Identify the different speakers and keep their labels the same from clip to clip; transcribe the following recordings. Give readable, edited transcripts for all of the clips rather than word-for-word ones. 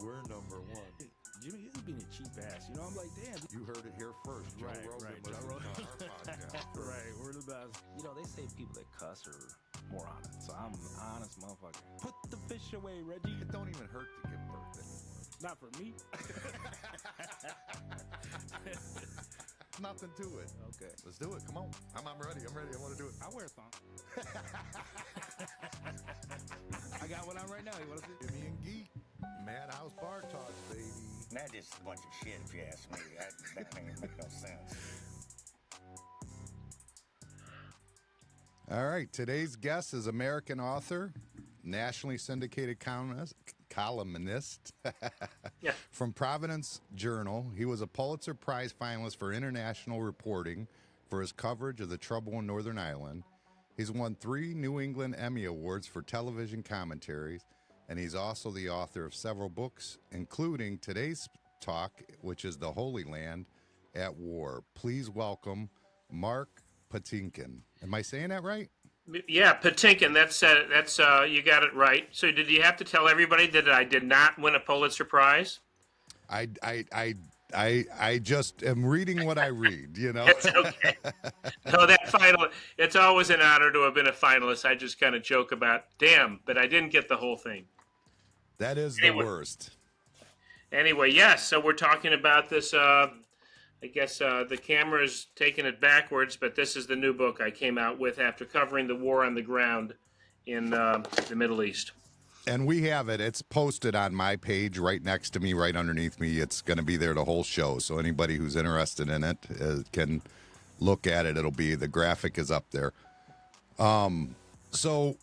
Speaker 1: we're number one.
Speaker 2: Jimmy is being a cheap ass. You know, I'm like, damn.
Speaker 1: You heard it here first. Joe Rogan listens to our podcast.
Speaker 2: Right, we're the best. You know, they say people that cuss are more honest. So I'm an honest motherfucker. Put the fish away, Reggie.
Speaker 1: It don't even hurt to give birth anymore.
Speaker 2: Not for me.
Speaker 1: Nothing to it.
Speaker 2: Okay.
Speaker 1: Let's do it. Come on. I'm ready. I want to do it.
Speaker 2: I wear a thong. I got one on right now. You want to see?
Speaker 1: Jimmy and Geek. Madhouse Bar Talks, baby.
Speaker 3: That just a bunch of shit, if you ask me. That ain't make no sense.
Speaker 1: All right. Today's guest is American author, nationally syndicated columnist from Providence Journal. He was a Pulitzer Prize finalist for international reporting for his coverage of the trouble in Northern Ireland. He's won 3 New England Emmy Awards for television commentaries, and he's also the author of several books, including today's talk, which is The Holy Land at War. Please welcome Mark Patinkin. Am I saying that right?
Speaker 4: Yeah, Patinkin. That's you got it right. So did you have to tell everybody that I did not win a Pulitzer Prize?
Speaker 1: I just am reading what I read, you know.
Speaker 4: It's okay. No, it's always an honor to have been a finalist. I just kind of joke about, damn, but I didn't get the whole thing.
Speaker 1: That is the worst.
Speaker 4: Anyway, yes, so we're talking about this, I guess the camera's taking it backwards, but this is the new book I came out with after covering the war on the ground in the Middle East.
Speaker 1: And we have it. It's posted on my page right next to me, right underneath me. It's going to be there the whole show. So anybody who's interested in it can look at it. The graphic is up there. So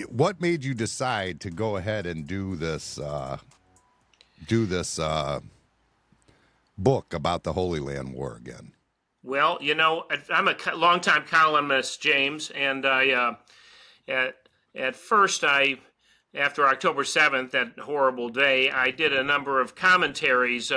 Speaker 1: what made you decide to go ahead and do this book about the Holy Land War again?
Speaker 4: Well, you know, I'm a longtime columnist, James, and at first after October 7th, that horrible day, I did a number of commentaries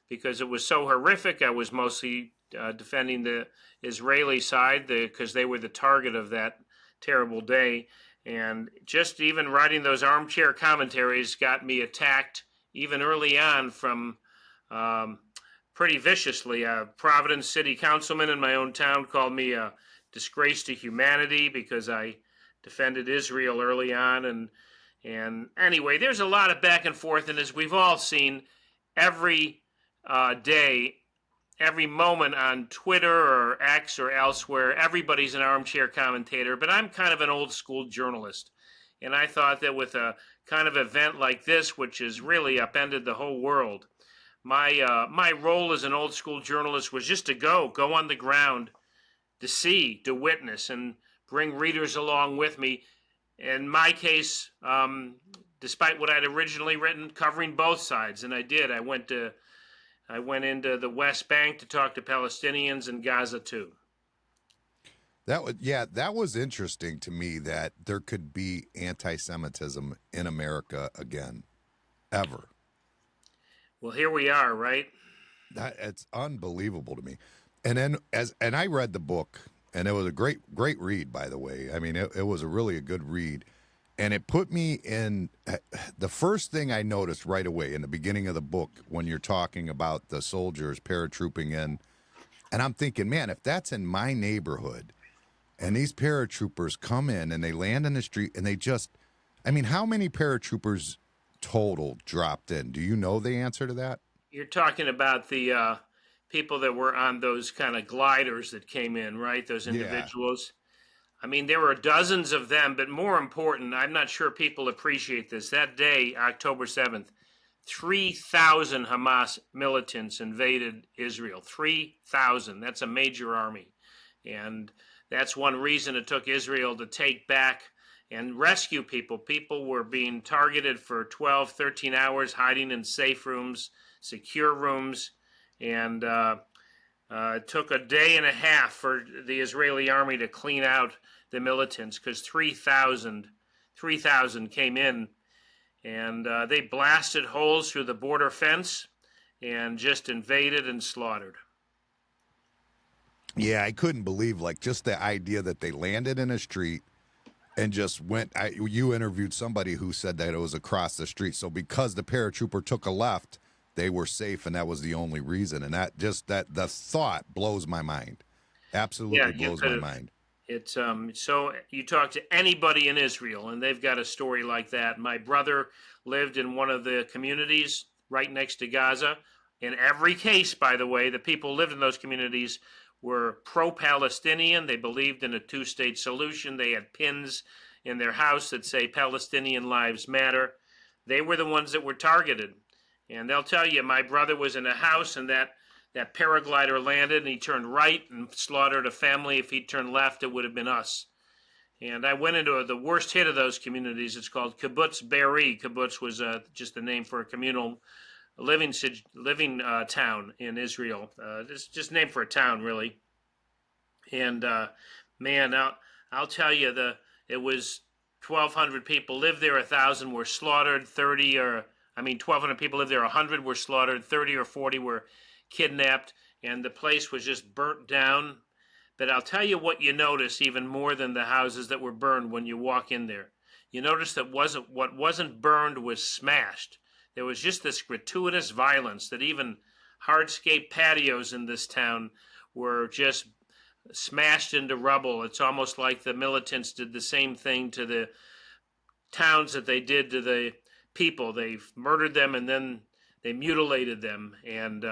Speaker 4: because it was so horrific. I was mostly defending the Israeli side because they were the target of that terrible day. And just even writing those armchair commentaries got me attacked even early on from pretty viciously. A Providence city councilman in my own town called me a disgrace to humanity because I defended Israel early on. And anyway, there's a lot of back and forth, and as we've all seen, every day, every moment on Twitter or X or elsewhere, everybody's an armchair commentator, but I'm kind of an old school journalist. And I thought that with a kind of event like this, which has really upended the whole world, my role as an old school journalist was just to go on the ground, to see, to witness, and bring readers along with me. In my case, despite what I'd originally written, covering both sides, and I did. I went into the West Bank to talk to Palestinians and Gaza too.
Speaker 1: That was interesting to me that there could be anti-Semitism in America again, ever.
Speaker 4: Well, here we are, right?
Speaker 1: It's unbelievable to me. And then I read the book. And it was a great read, by the way. I mean, it was a good read. And it put me in the first thing I noticed right away in the beginning of the book when you're talking about the soldiers paratrooping in. And I'm thinking, man, if that's in my neighborhood and these paratroopers come in and they land in the street and how many paratroopers total dropped in? Do you know the answer to that?
Speaker 4: You're talking about the people that were on those kind of gliders that came in, right? Those individuals. Yeah. I mean, there were dozens of them, but more important, I'm not sure people appreciate this. That day, October 7th, 3,000 Hamas militants invaded Israel. 3,000. That's a major army. And that's one reason it took Israel to take back and rescue people. People were being targeted for 12, 13 hours, hiding in safe rooms, secure rooms. And it took a day and a half for the Israeli army to clean out the militants because 3,000 came in, and they blasted holes through the border fence and just invaded and slaughtered.
Speaker 1: Yeah, I couldn't believe just the idea that they landed in a street and just went. You interviewed somebody who said that it was across the street. So because the paratrooper took a left, they were safe, and that was the only reason. And that the thought blows my mind. Absolutely blows my mind.
Speaker 4: It's so you talk to anybody in Israel, and they've got a story like that. My brother lived in one of the communities right next to Gaza. In every case, by the way, the people who lived in those communities were pro-Palestinian. They believed in a two-state solution. They had pins in their house that say Palestinian lives matter. They were the ones that were targeted. And they'll tell you, my brother was in a house, and that paraglider landed, and he turned right and slaughtered a family. If he'd turned left, it would have been us. And I went into the worst hit of those communities. It's called Kibbutz Be'eri. Kibbutz was just the name for a communal living town in Israel. It's just named for a town, really. And man, I'll tell you, it was 1,200 people lived there. 1,000 were slaughtered. 1,200 people lived there. 100 were slaughtered. 30 or 40 were kidnapped, and the place was just burnt down. But I'll tell you what you notice even more than the houses that were burned when you walk in there. You notice that what wasn't burned was smashed. There was just this gratuitous violence that even hardscape patios in this town were just smashed into rubble. It's almost like the militants did the same thing to the towns that they did to the people. They murdered them and then they mutilated them, and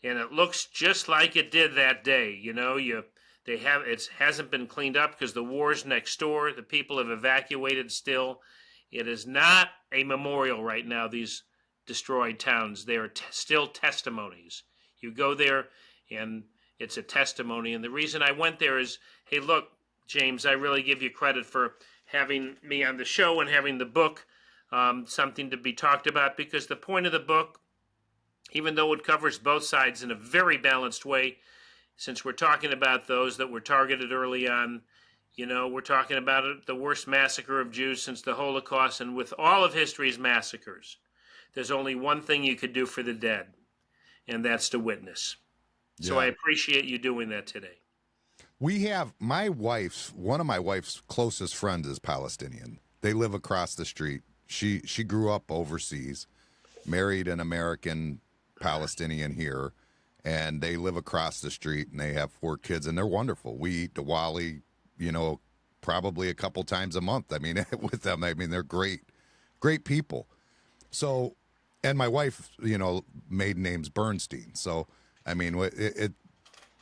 Speaker 4: it looks just like it did that day. It hasn't been cleaned up because the war's next door. The people have evacuated still. It is not a memorial right now, these destroyed towns. They are still testimonies. You go there, and it's a testimony. And the reason I went there is, hey, look, James, I really give you credit for having me on the show and having the book something to be talked about, because the point of the book, even though it covers both sides in a very balanced way, since we're talking about those that were targeted early on, we're talking about the worst massacre of Jews since the Holocaust, and with all of history's massacres, there's only one thing you could do for the dead, and that's to witness. Yeah. So I appreciate you doing that today.
Speaker 1: We have one of my wife's closest friends is Palestinian. They live across the street. She grew up overseas, married an American Palestinian here, and they live across the street, and they have 4 kids, and they're wonderful. We eat diwali, probably a couple times a month. I mean, with them, they're great people. So, and my wife, maiden name's Bernstein. So,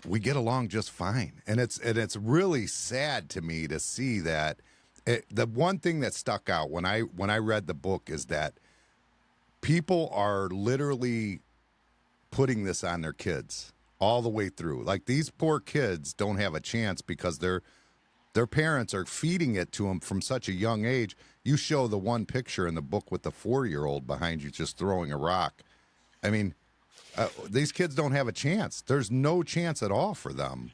Speaker 1: we get along just fine. And it's really sad to me to see that. The one thing that stuck out when I read the book is that people are literally putting this on their kids all the way through. Like, these poor kids don't have a chance because their parents are feeding it to them from such a young age. You show the one picture in the book with the 4-year-old behind you just throwing a rock. These kids don't have a chance. There's no chance at all for them.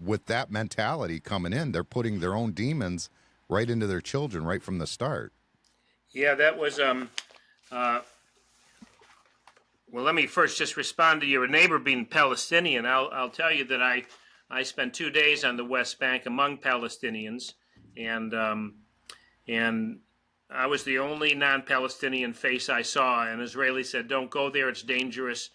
Speaker 1: With that mentality coming in, they're putting their own demons right into their children right from the start.
Speaker 4: Yeah, that was well, let me first just respond to your neighbor being Palestinian. I'll tell you that I spent 2 days on the West Bank among Palestinians, and I was the only non-Palestinian face I saw. An Israeli said, "Don't go there; it's dangerous."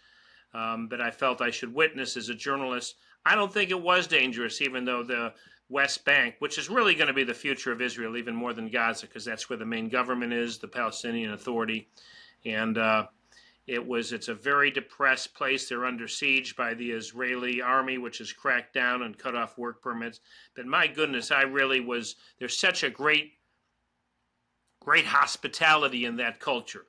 Speaker 4: But I felt I should witness as a journalist. I don't think it was dangerous, even though the West Bank, which is really going to be the future of Israel, even more than Gaza, because that's where the main government is, the Palestinian Authority, and it's a very depressed place. They're under siege by the Israeli army, which has cracked down and cut off work permits. But my goodness, there's such a great hospitality in that culture.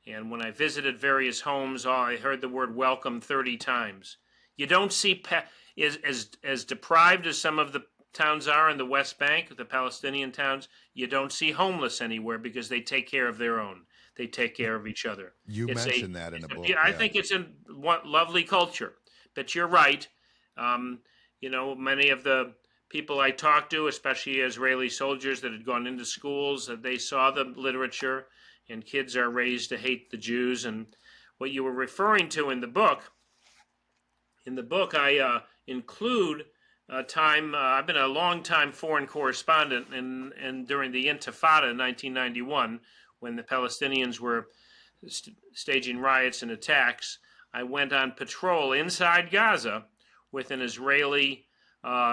Speaker 4: And when I visited various homes, I heard the word welcome 30 times. You don't see, as deprived as some of the towns are in the West Bank, the Palestinian towns, you don't see homeless anywhere because they take care of their own. They take care of each other.
Speaker 1: You mentioned that in the book.
Speaker 4: I think it's a lovely culture. But you're right. Many of the people I talked to, especially Israeli soldiers that had gone into schools, they saw the literature, and kids are raised to hate the Jews. And what you were referring to in the book I include time. I've been a long-time foreign correspondent, and during the Intifada in 1991, when the Palestinians were staging riots and attacks, I went on patrol inside Gaza with an Israeli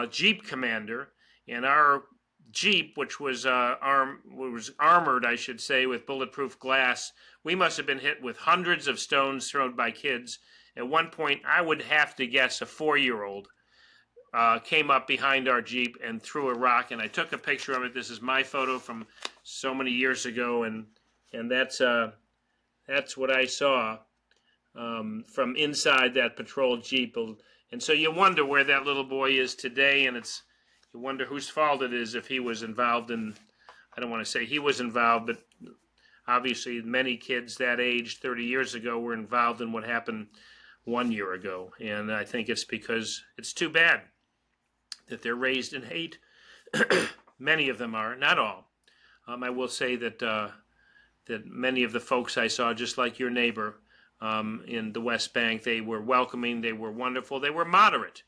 Speaker 4: Jeep commander, and our Jeep, which was armored, I should say, with bulletproof glass, we must have been hit with hundreds of stones thrown by kids. At one point, I would have to guess a 4-year-old came up behind our Jeep and threw a rock, and I took a picture of it. This is my photo from so many years ago, and that's what I saw from inside that patrol Jeep. And so you wonder where that little boy is today, and you wonder whose fault it is if he was involved in, I don't want to say he was involved, but obviously many kids that age 30 years ago were involved in what happened 1 year ago. And I think it's because it's too bad that they're raised in hate. Many of them are, not all. I will say that that many of the folks I saw, just like your neighbor in the West Bank, they were welcoming, they were wonderful, they were moderate.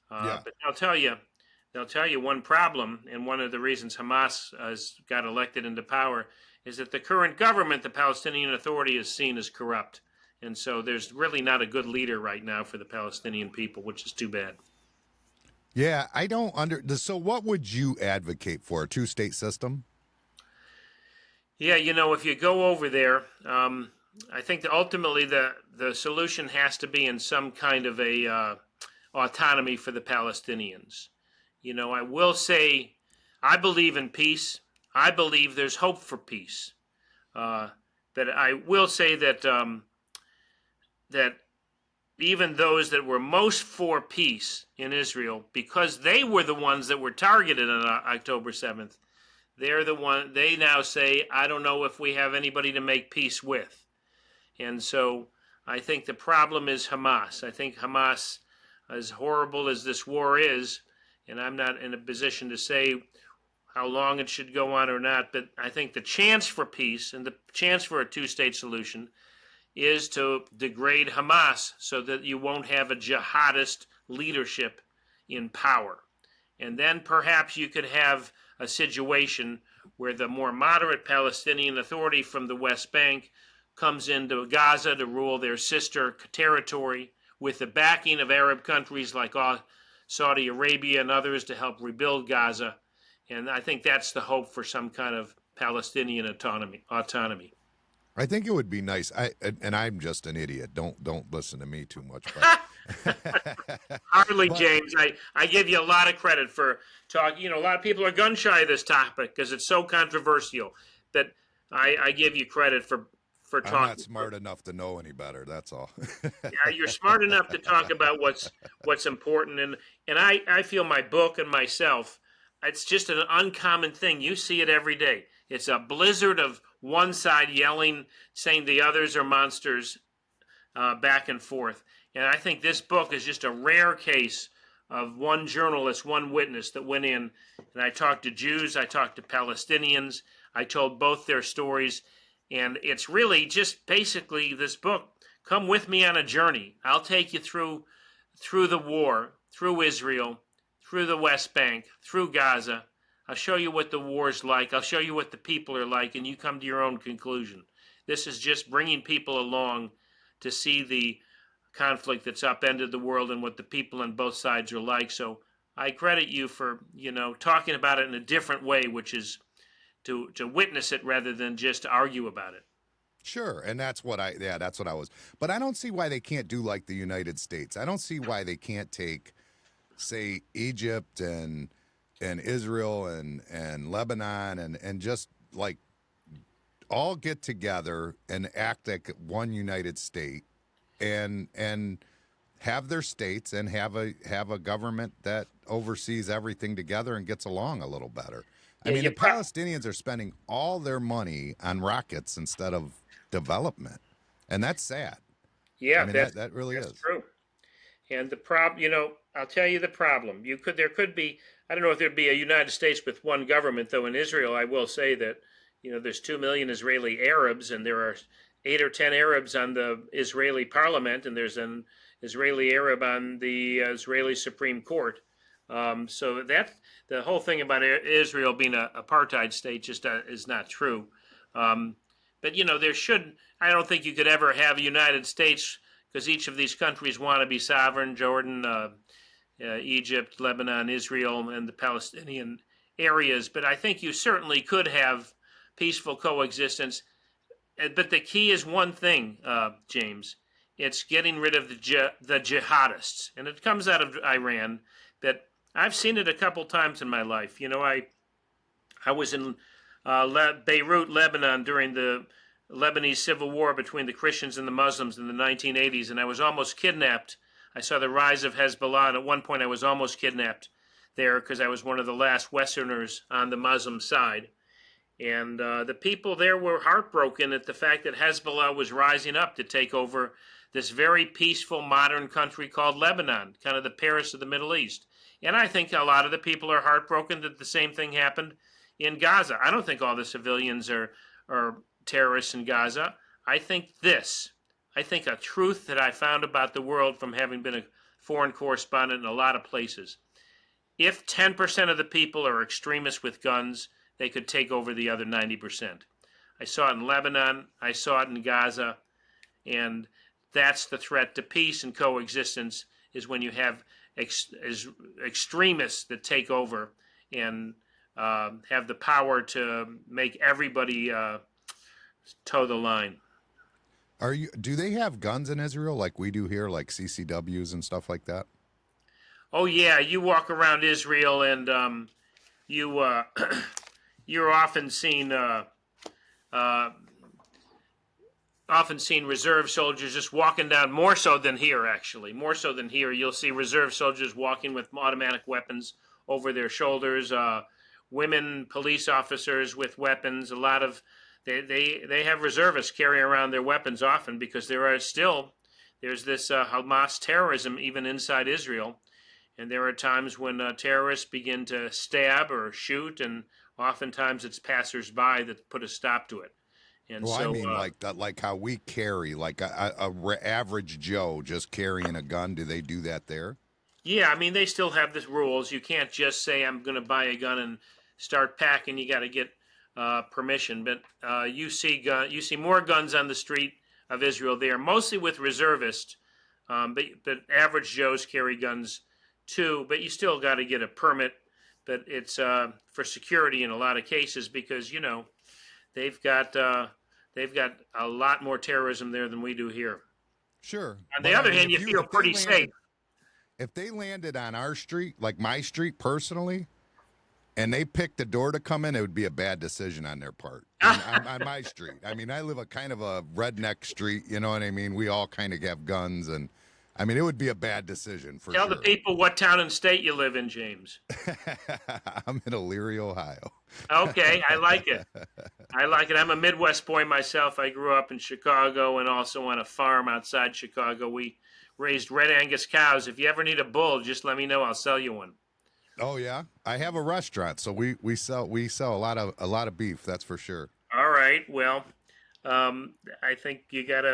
Speaker 4: But they'll tell you one problem, and one of the reasons Hamas has got elected into power is that the current government, the Palestinian Authority, is seen as corrupt. And so there's really not a good leader right now for the Palestinian people, which is too bad.
Speaker 1: Yeah, I don't so what would you advocate for, a two-state system?
Speaker 4: Yeah, if you go over there, I think that ultimately the solution has to be in some kind of a autonomy for the Palestinians. I will say I believe in peace. I believe there's hope for peace. But I will say that that even those that were most for peace in Israel, because they were the ones that were targeted on October 7th, they now say, I don't know if we have anybody to make peace with. And so I think the problem is Hamas. I think Hamas, as horrible as this war is, and I'm not in a position to say how long it should go on or not, but I think the chance for peace and the chance for a two-state solution is to degrade Hamas so that you won't have a jihadist leadership in power. And then perhaps you could have a situation where the more moderate Palestinian Authority from the West Bank comes into Gaza to rule their sister territory with the backing of Arab countries like Saudi Arabia and others to help rebuild Gaza. And I think that's the hope for some kind of Palestinian autonomy.
Speaker 1: I think it would be nice. And I'm just an idiot. Don't listen to me too much. But
Speaker 4: Hardly, James. I give you a lot of credit for talking. A lot of people are gun shy of this topic because it's so controversial. But I give you credit for talking.
Speaker 1: I'm not smart enough to know any better. That's all.
Speaker 4: Yeah, you're smart enough to talk about what's important, and I feel my book and myself. It's just an uncommon thing. You see it every day. It's a blizzard of one side yelling, saying the others are monsters, back and forth. And I think this book is just a rare case of one journalist, one witness that went in. And I talked to Jews, I talked to Palestinians, I told both their stories. And it's really just basically this book. Come with me on a journey. I'll take you through the war, through Israel, through the West Bank, through Gaza. I'll show you what the war's like. I'll show you what the people are like, and you come to your own conclusion. This is just bringing people along to see the conflict that's upended the world and what the people on both sides are like. So I credit you for, talking about it in a different way, which is to witness it rather than just to argue about it.
Speaker 1: Sure, and that's what I was. But I don't see why they can't do like the United States. I don't see why they can't take, say, Egypt and Israel and Lebanon and just like all get together and act like one United State and have their states and have a government that oversees everything together and gets along a little better. I mean, the Palestinians are spending all their money on rockets instead of development, and that's sad.
Speaker 4: Yeah,
Speaker 1: I mean, that really is
Speaker 4: true. And the problem, I'll tell you the problem. There could be, I don't know if there'd be a United States with one government, though in Israel, I will say that, there's 2 million Israeli Arabs, and there are 8 or 10 Arabs on the Israeli parliament, and there's an Israeli Arab on the Israeli Supreme Court. So that the whole thing about Israel being an apartheid state just is not true. But there should. I don't think you could ever have a United States because each of these countries want to be sovereign. Jordan, Egypt, Lebanon, Israel, and the Palestinian areas. But I think you certainly could have peaceful coexistence. But the key is one thing, James. It's getting rid of the jihadists, and it comes out of Iran. But I've seen it a couple times in my life. I was in Beirut, Lebanon, during the Lebanese civil war between the Christians and the Muslims in the 1980s, and I was almost kidnapped. I saw the rise of Hezbollah, and at one point I was almost kidnapped there because I was one of the last Westerners on the Muslim side. And the people there were heartbroken at the fact that Hezbollah was rising up to take over this very peaceful, modern country called Lebanon, kind of the Paris of the Middle East. And I think a lot of the people are heartbroken that the same thing happened in Gaza. I don't think all the civilians are terrorists in Gaza. I think a truth that I found about the world from having been a foreign correspondent in a lot of places. If 10% of the people are extremists with guns, they could take over the other 90%. I saw it in Lebanon, I saw it in Gaza, and that's the threat to peace and coexistence, is when you have extremists that take over and have the power to make everybody toe the line.
Speaker 1: Do they have guns in Israel like we do here, like CCWs and stuff like that?
Speaker 4: Oh yeah, you walk around Israel and you're often seen reserve soldiers just walking down, more so than here, actually. More so than here. You'll see reserve soldiers walking with automatic weapons over their shoulders, women, police officers with weapons. A lot of, they have reservists carrying around their weapons often because there's this Hamas terrorism even inside Israel. And there are times when terrorists begin to stab or shoot, and oftentimes it's passersby that put a stop to it. And
Speaker 1: well,
Speaker 4: so,
Speaker 1: I mean, like that, like how we carry, like a average Joe just carrying a gun. Do they do that there?
Speaker 4: Yeah, I mean, they still have the rules. You can't just say, I'm going to buy a gun and start packing. You got to get permission. But you see more guns on the street of Israel there, mostly with reservists. But average Joes carry guns too. But you still got to get a permit. But it's for security in a lot of cases because they've got a lot more terrorism there than we do here.
Speaker 1: Sure.
Speaker 4: On the other hand, you feel pretty safe.
Speaker 1: If they landed on our street, like my street personally, and they picked the door to come in, it would be a bad decision on their part. on my street. I mean, I live a kind of a redneck street, you know what I mean? We all kind of have guns, and I mean, it would be a bad decision for sure.
Speaker 4: Tell the people what town and state you live in, James.
Speaker 1: I'm in Elyria, Ohio.
Speaker 4: Okay, I like it. I'm a Midwest boy myself. I grew up in Chicago and also on a farm outside Chicago. We raised red Angus cows. If you ever need a bull, just let me know. I'll sell you one.
Speaker 1: Oh yeah, I have a restaurant, so we sell a lot of beef. That's for sure.
Speaker 4: All right. Well, I think you got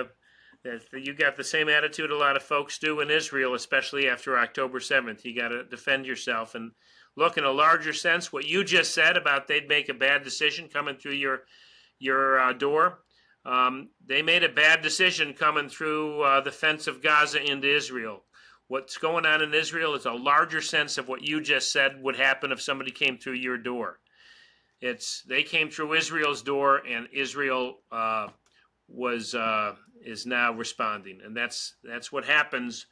Speaker 4: the same attitude a lot of folks do in Israel, especially after October 7th. You got to defend yourself and look in a larger sense. What you just said about they'd make a bad decision coming through your door. They made a bad decision coming through the fence of Gaza into Israel. What's going on in Israel is a larger sense of what you just said would happen if somebody came through your door. They came through Israel's door, and Israel is now responding, and that's what happens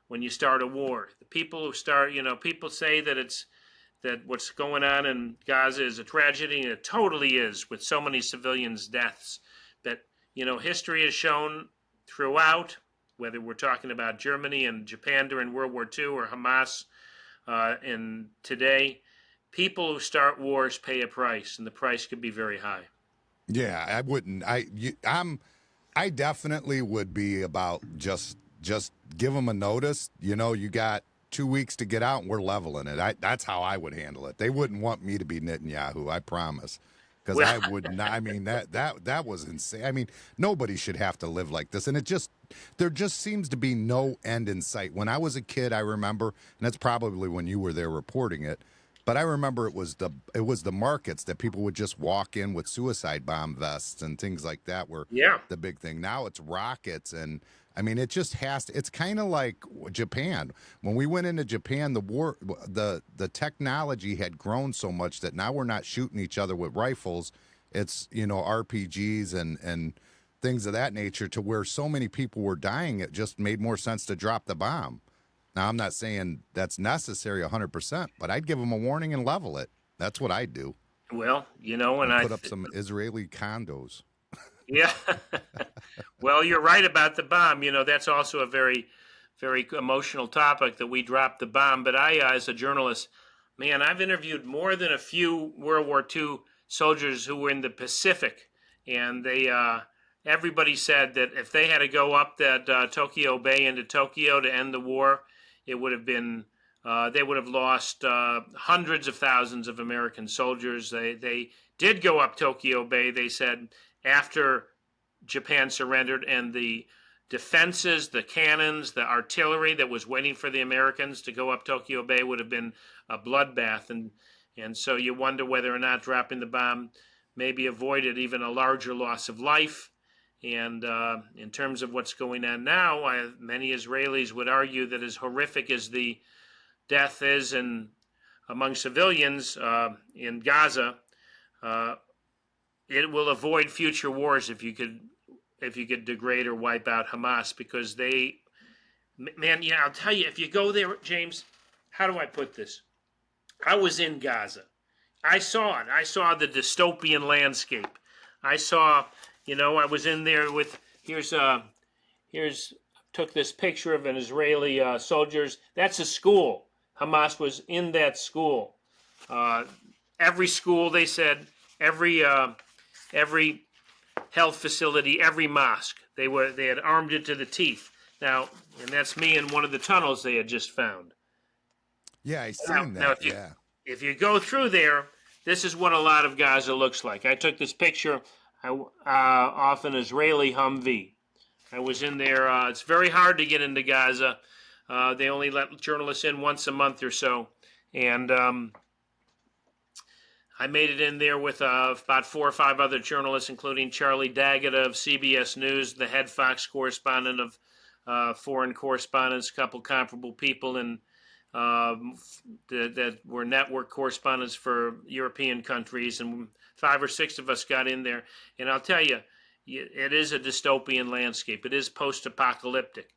Speaker 4: when you start a war. The people who start, people say that what's going on in Gaza is a tragedy, and it totally is, with so many civilians' deaths. But history has shown throughout, whether we're talking about Germany and Japan during World War II or Hamas and today, people who start wars pay a price, and the price could be very high.
Speaker 1: Yeah, I wouldn't. I definitely would be about just give them a notice. You got 2 weeks to get out, and we're leveling it. That's how I would handle it. They wouldn't want me to be Netanyahu, I promise, because
Speaker 4: Well,
Speaker 1: I would not. I mean, that was insane. I mean, nobody should have to live like this, and there just seems to be no end in sight. When I was a kid, I remember, and that's probably when you were there reporting it, but I remember it was the markets that people would just walk in with suicide bomb vests and things like that were
Speaker 4: yeah.
Speaker 1: the big thing. Now it's rockets, and I mean, it just has to. It's kind of like Japan. When we went into Japan, the technology had grown so much that now we're not shooting each other with rifles. It's RPGs and things of that nature, to where so many people were dying. It just made more sense to drop the bomb. Now, I'm not saying that's necessary 100%, but I'd give them a warning and level it. That's what I'd do.
Speaker 4: Well,
Speaker 1: and put up some Israeli condos.
Speaker 4: Yeah. Well, you're right about the bomb. That's also a very, very emotional topic that we dropped the bomb. But I, as a journalist, man, I've interviewed more than a few World War II soldiers who were in the Pacific, and everybody said that if they had to go up that Tokyo Bay into Tokyo to end the war, it would have been they would have lost hundreds of thousands of American soldiers. They did go up Tokyo Bay, they said, after Japan surrendered, and the defenses, the cannons, the artillery that was waiting for the Americans to go up Tokyo Bay would have been a bloodbath. And so you wonder whether or not dropping the bomb maybe avoided even a larger loss of life. And in terms of what's going on now, many Israelis would argue that as horrific as the death is among civilians in Gaza, it will avoid future wars if you could degrade or wipe out Hamas, because I'll tell you, if you go there, James, how do I put this? I was in Gaza. I saw it. I saw the dystopian landscape. I saw, I was in there with, took this picture of an Israeli soldiers. That's a school. Hamas was in that school. Every school, they said, every health facility, every mosque, they had armed it to the teeth. Now, and that's me in one of the tunnels they had just found.
Speaker 1: Yeah, I seen that.
Speaker 4: If you go through there, this is what a lot of Gaza looks like. I took this picture off an Israeli Humvee. I was in there. It's very hard to get into Gaza. They only let journalists in once a month or so. And I made it in there with about 4 or 5 other journalists, including Charlie Daggett of CBS News, the head Fox correspondent of Foreign Correspondents, a couple comparable people, and that were network correspondents for European countries, and 5 or 6 of us got in there. And I'll tell you, it is a dystopian landscape. It is post-apocalyptic.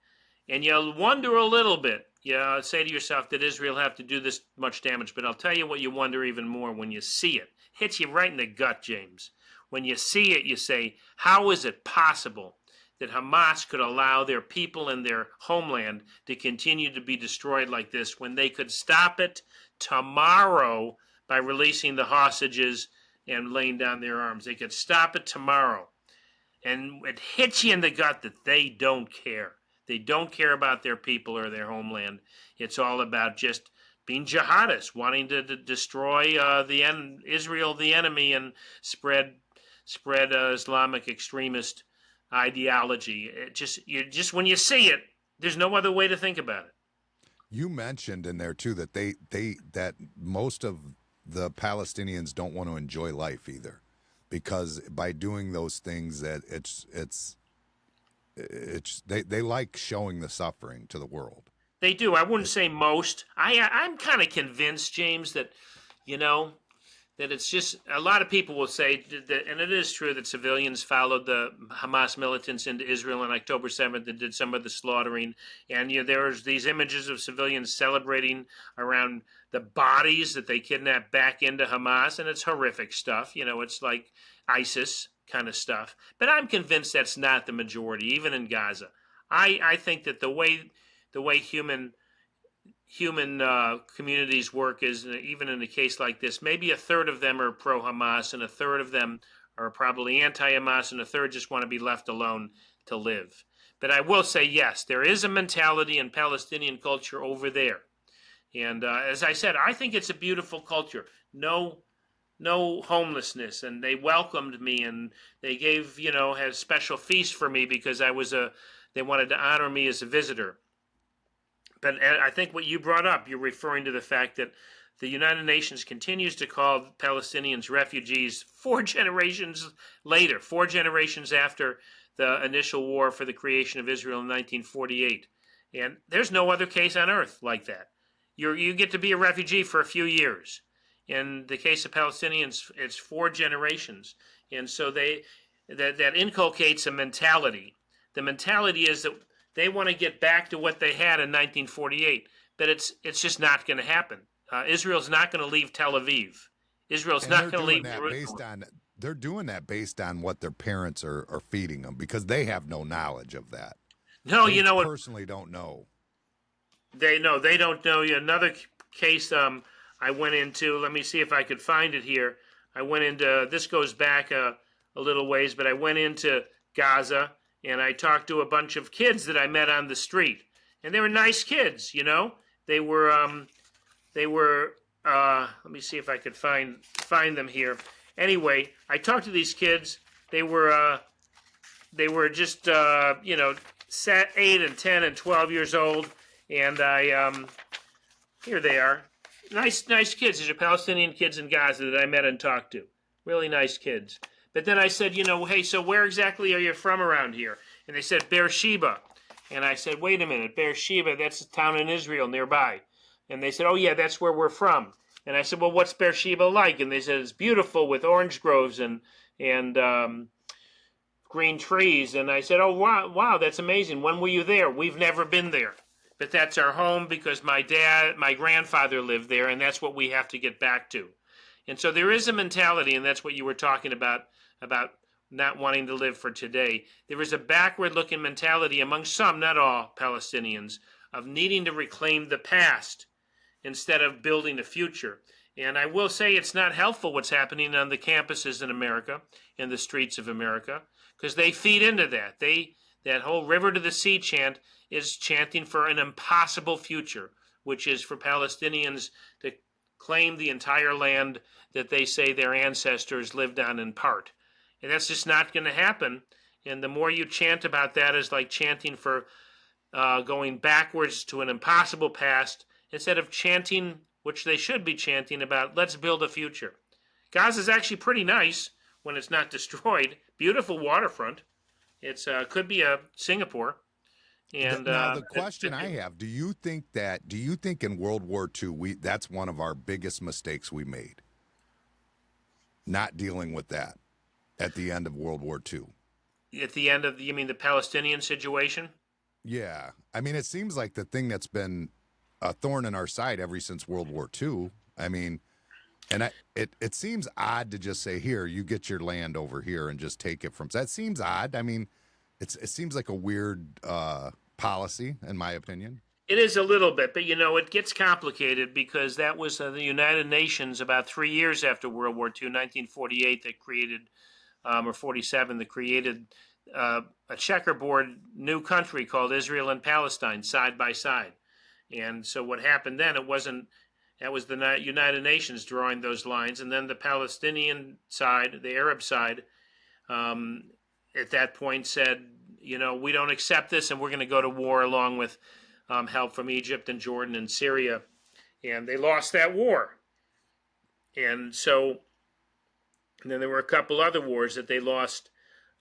Speaker 4: And you'll wonder a little bit. You say to yourself, did Israel have to do this much damage? But I'll tell you what you wonder even more when you see it. Hits you right in the gut, James. When you see it, you say, how is it possible that Hamas could allow their people and their homeland to continue to be destroyed like this when they could stop it tomorrow by releasing the hostages and laying down their arms? They could stop it tomorrow. And it hits you in the gut that they don't care. They don't care about their people or their homeland. It's all about just being jihadists, wanting to destroy Israel, the enemy, and spread Islamic extremist ideology. Just when you see it, there's no other way to think about it.
Speaker 1: You mentioned in there too that that most of the Palestinians don't want to enjoy life either, because by doing those things that they like showing the suffering to the world.
Speaker 4: They do. I wouldn't say most. I'm kind of convinced, James, that that it's just, a lot of people will say that, and it is true, that civilians followed the Hamas militants into Israel on October 7th and did some of the slaughtering. And there's these images of civilians celebrating around the bodies that they kidnapped back into Hamas, and it's horrific stuff. It's like ISIS kind of stuff. But I'm convinced that's not the majority, even in Gaza. I think that the way human communities work is, even in a case like this, maybe a third of them are pro-Hamas and a third of them are probably anti-Hamas and a third just want to be left alone to live. But I will say, yes, there is a mentality in Palestinian culture over there. And as I said, I think it's a beautiful culture. No no homelessness, and they welcomed me, and they gave, had a special feast for me because they wanted to honor me as a visitor. But I think what you brought up, you're referring to the fact that the United Nations continues to call Palestinians refugees 4 generations later, 4 generations after the initial war for the creation of Israel in 1948. And there's no other case on earth like that. You get to be a refugee for a few years. In the case of Palestinians, it's 4 generations. And so that inculcates a mentality. The mentality is that they want to get back to what they had in 1948, but it's just not going to happen. Israel's not going to leave Tel Aviv. Israel's not going to leave Jerusalem.
Speaker 1: They're doing that based on what their parents are feeding them, because they have no knowledge of that.
Speaker 4: No,
Speaker 1: they
Speaker 4: you know what?
Speaker 1: Personally don't know.
Speaker 4: They don't know. Another case I went into, let me see if I could find it here. I went into, this goes back a little ways, but I went into Gaza, and I talked to a bunch of kids that I met on the street. And they were nice kids, They were, let me see if I could find them here. Anyway, I talked to these kids. They were just, 8 and 10 and 12 years old. And here they are. Nice kids. These are Palestinian kids in Gaza that I met and talked to. Really nice kids. But then I said, hey, so where exactly are you from around here? And they said, Beersheba. And I said, wait a minute, Beersheba, that's a town in Israel nearby. And they said, oh, yeah, that's where we're from. And I said, well, what's Beersheba like? And they said, it's beautiful with orange groves and green trees. And I said, oh, wow, that's amazing. When were you there? We've never been there. But that's our home because my grandfather lived there, and that's what we have to get back to. And so there is a mentality, and that's what you were talking about not wanting to live for today. There is a backward-looking mentality among some, not all, Palestinians, of needing to reclaim the past instead of building a future. And I will say it's not helpful what's happening on the campuses in America, in the streets of America, because they feed into that. That whole river to the sea chant is chanting for an impossible future, which is for Palestinians to claim the entire land that they say their ancestors lived on in part. And that's just not going to happen. And the more you chant about that is like chanting for going backwards to an impossible past instead of chanting, which they should be chanting about, let's build a future. Gaza's actually pretty nice when it's not destroyed. Beautiful waterfront. It's could be a Singapore. And
Speaker 1: now the question I have: Do you think in World War II that's one of our biggest mistakes we made? Not dealing with that at the end of World War II.
Speaker 4: At the end of, you mean the Palestinian situation?
Speaker 1: Yeah, I mean it seems like the thing that's been a thorn in our side ever since World War II. I mean, and it seems odd to just say, here, you get your land over here and just take it from. That seems odd. I mean, it seems like a weird policy, in my opinion.
Speaker 4: It is a little bit, but it gets complicated because that was the United Nations about 3 years after World War II, 1948, that created, or 47, that created a checkerboard new country called Israel and Palestine side by side. And so what happened then, that was the United Nations drawing those lines, and then the Palestinian side, the Arab side, at that point said, we don't accept this, and we're going to go to war along with help from Egypt and Jordan and Syria. And they lost that war. And so and then there were a couple other wars that they lost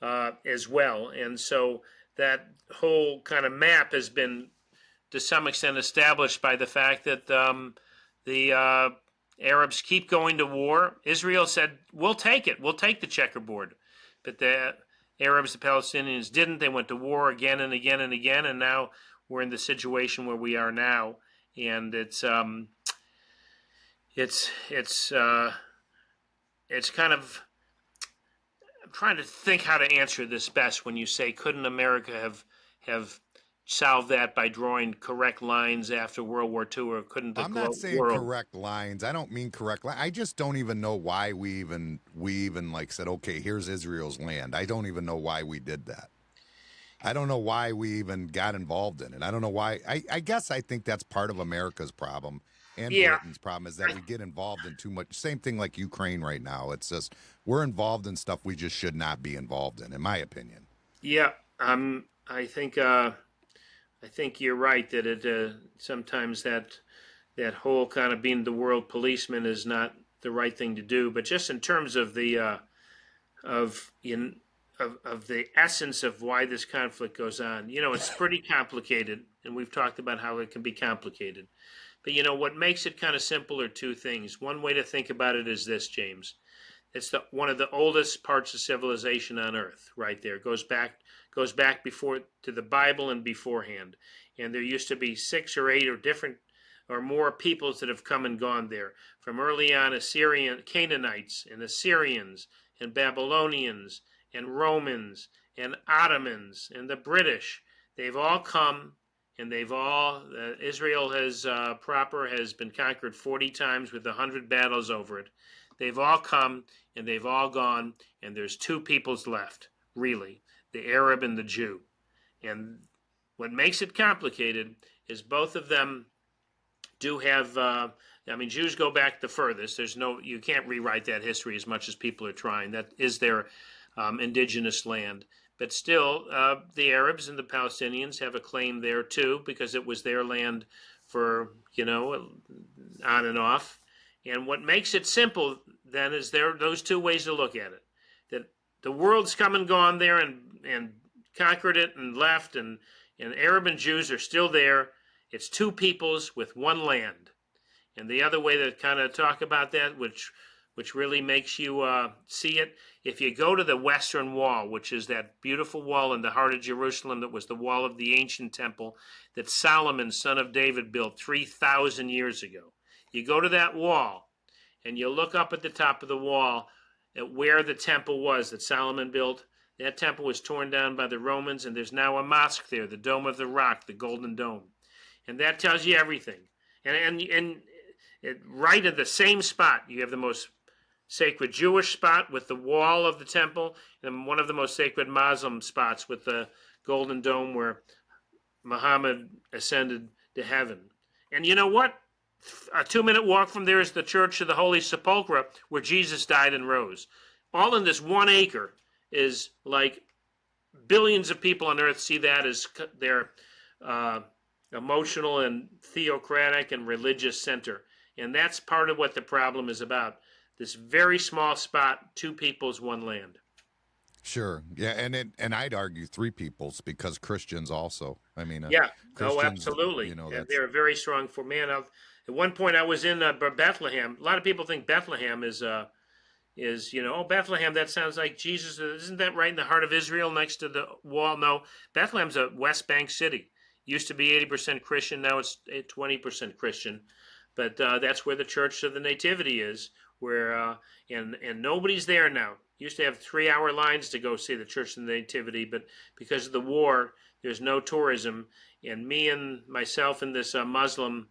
Speaker 4: as well. And so that whole kind of map has been, to some extent, established by the fact that the Arabs keep going to war. Israel said, we'll take it. We'll take the checkerboard. But the Arabs, the Palestinians didn't. They went to war again and again and again. And now we're in the situation where we are now. And it's kind of, I'm trying to think how to answer this best when you say, couldn't America have solved that by drawing correct lines after World War II, or couldn't the
Speaker 1: I'm not saying correct lines. I don't mean correct lines. I just don't even know why we even like said, okay, here's Israel's land. I don't even know why we did that. I don't know why we even got involved in it. I don't know why. I guess I think that's part of America's problem and
Speaker 4: Yeah.
Speaker 1: Britain's problem is that we get involved in too much. Same thing like Ukraine right now. It's just we're involved in stuff we just should not be involved in my opinion.
Speaker 4: Yeah. I think you're right that it sometimes that whole kind of being the world policeman is not the right thing to do. But just in terms of the of the essence of why this conflict goes on, it's pretty complicated, and we've talked about how it can be complicated. But what makes it kind of simple are two things. One way to think about it is this, James. It's one of the oldest parts of civilization on Earth, right there. Goes back before to the Bible and beforehand. And there used to be 6 or 8 or different or more peoples that have come and gone there. From early on, Canaanites and Assyrians and Babylonians and Romans and Ottomans and the British. They've all come, and they've all Israel has been conquered 40 times with 100 battles over it. They've all come and they've all gone, and there's 2 peoples left, really, the Arab and the Jew. And what makes it complicated is both of them do have, Jews go back the furthest. You can't rewrite that history as much as people are trying. That is their indigenous land. But still, the Arabs and the Palestinians have a claim there too, because it was their land for, on and off. And what makes it simple then is there are those 2 ways to look at it. That the world's come and gone there and conquered it and left, and Arab and Jews are still there. It's 2 peoples with 1 land. And the other way to kind of talk about that, which really makes you see it, if you go to the Western Wall, which is that beautiful wall in the heart of Jerusalem that was the wall of the ancient temple that Solomon, son of David, built 3,000 years ago. You go to that wall, and you look up at the top of the wall at where the temple was that Solomon built. That temple was torn down by the Romans, and there's now a mosque there, the Dome of the Rock, the Golden Dome. And that tells you everything. And right at the same spot, you have the most sacred Jewish spot with the wall of the temple, and one of the most sacred Muslim spots with the Golden Dome where Muhammad ascended to heaven. And you know what? A 2-minute walk from there is the Church of the Holy Sepulchre, where Jesus died and rose. All in this 1 acre is like billions of people on earth see that as their emotional and theocratic and religious center. And that's part of what the problem is about. This very small spot, 2 peoples, 1 land.
Speaker 1: Sure. Yeah, and I'd argue 3 peoples because Christians also.
Speaker 4: Yeah.
Speaker 1: Christians,
Speaker 4: absolutely. They're very strong for man. At one point, I was in Bethlehem. A lot of people think Bethlehem is Bethlehem. That sounds like Jesus. Isn't that right in the heart of Israel, next to the wall? No, Bethlehem's a West Bank city. Used to be 80% Christian. Now it's 20% Christian. But that's where the Church of the Nativity is. Where and nobody's there now. Used to have 3-hour lines to go see the Church of the Nativity, but because of the war, there's no tourism. And me and myself and this Muslim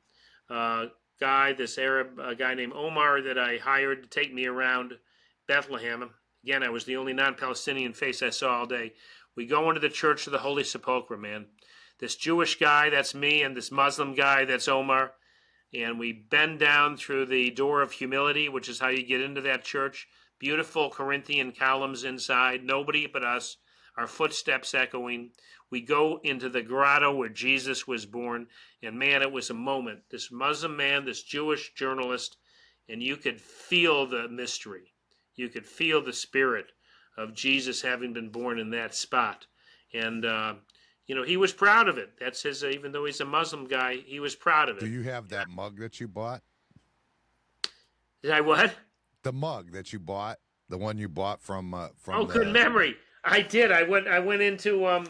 Speaker 4: guy, this Arab guy named Omar that I hired to take me around Bethlehem. Again, I was the only non-Palestinian face I saw all day. We go into the Church of the Holy Sepulchre, man. This Jewish guy, that's me, and this Muslim guy, that's Omar. And we bend down through the door of humility, which is how you get into that church. Beautiful Corinthian columns inside, nobody but us, our footsteps echoing. We go into the grotto where Jesus was born, and man, it was a moment. This Muslim man, this Jewish journalist, and you could feel the mystery. You could feel the spirit of Jesus having been born in that spot. And he was proud of it. That's his, even though he's a Muslim guy, he was proud of it.
Speaker 1: Do you have that mug that you bought?
Speaker 4: Did I what?
Speaker 1: The mug that you bought, the one you bought from.
Speaker 4: Oh, good memory. I did. I went into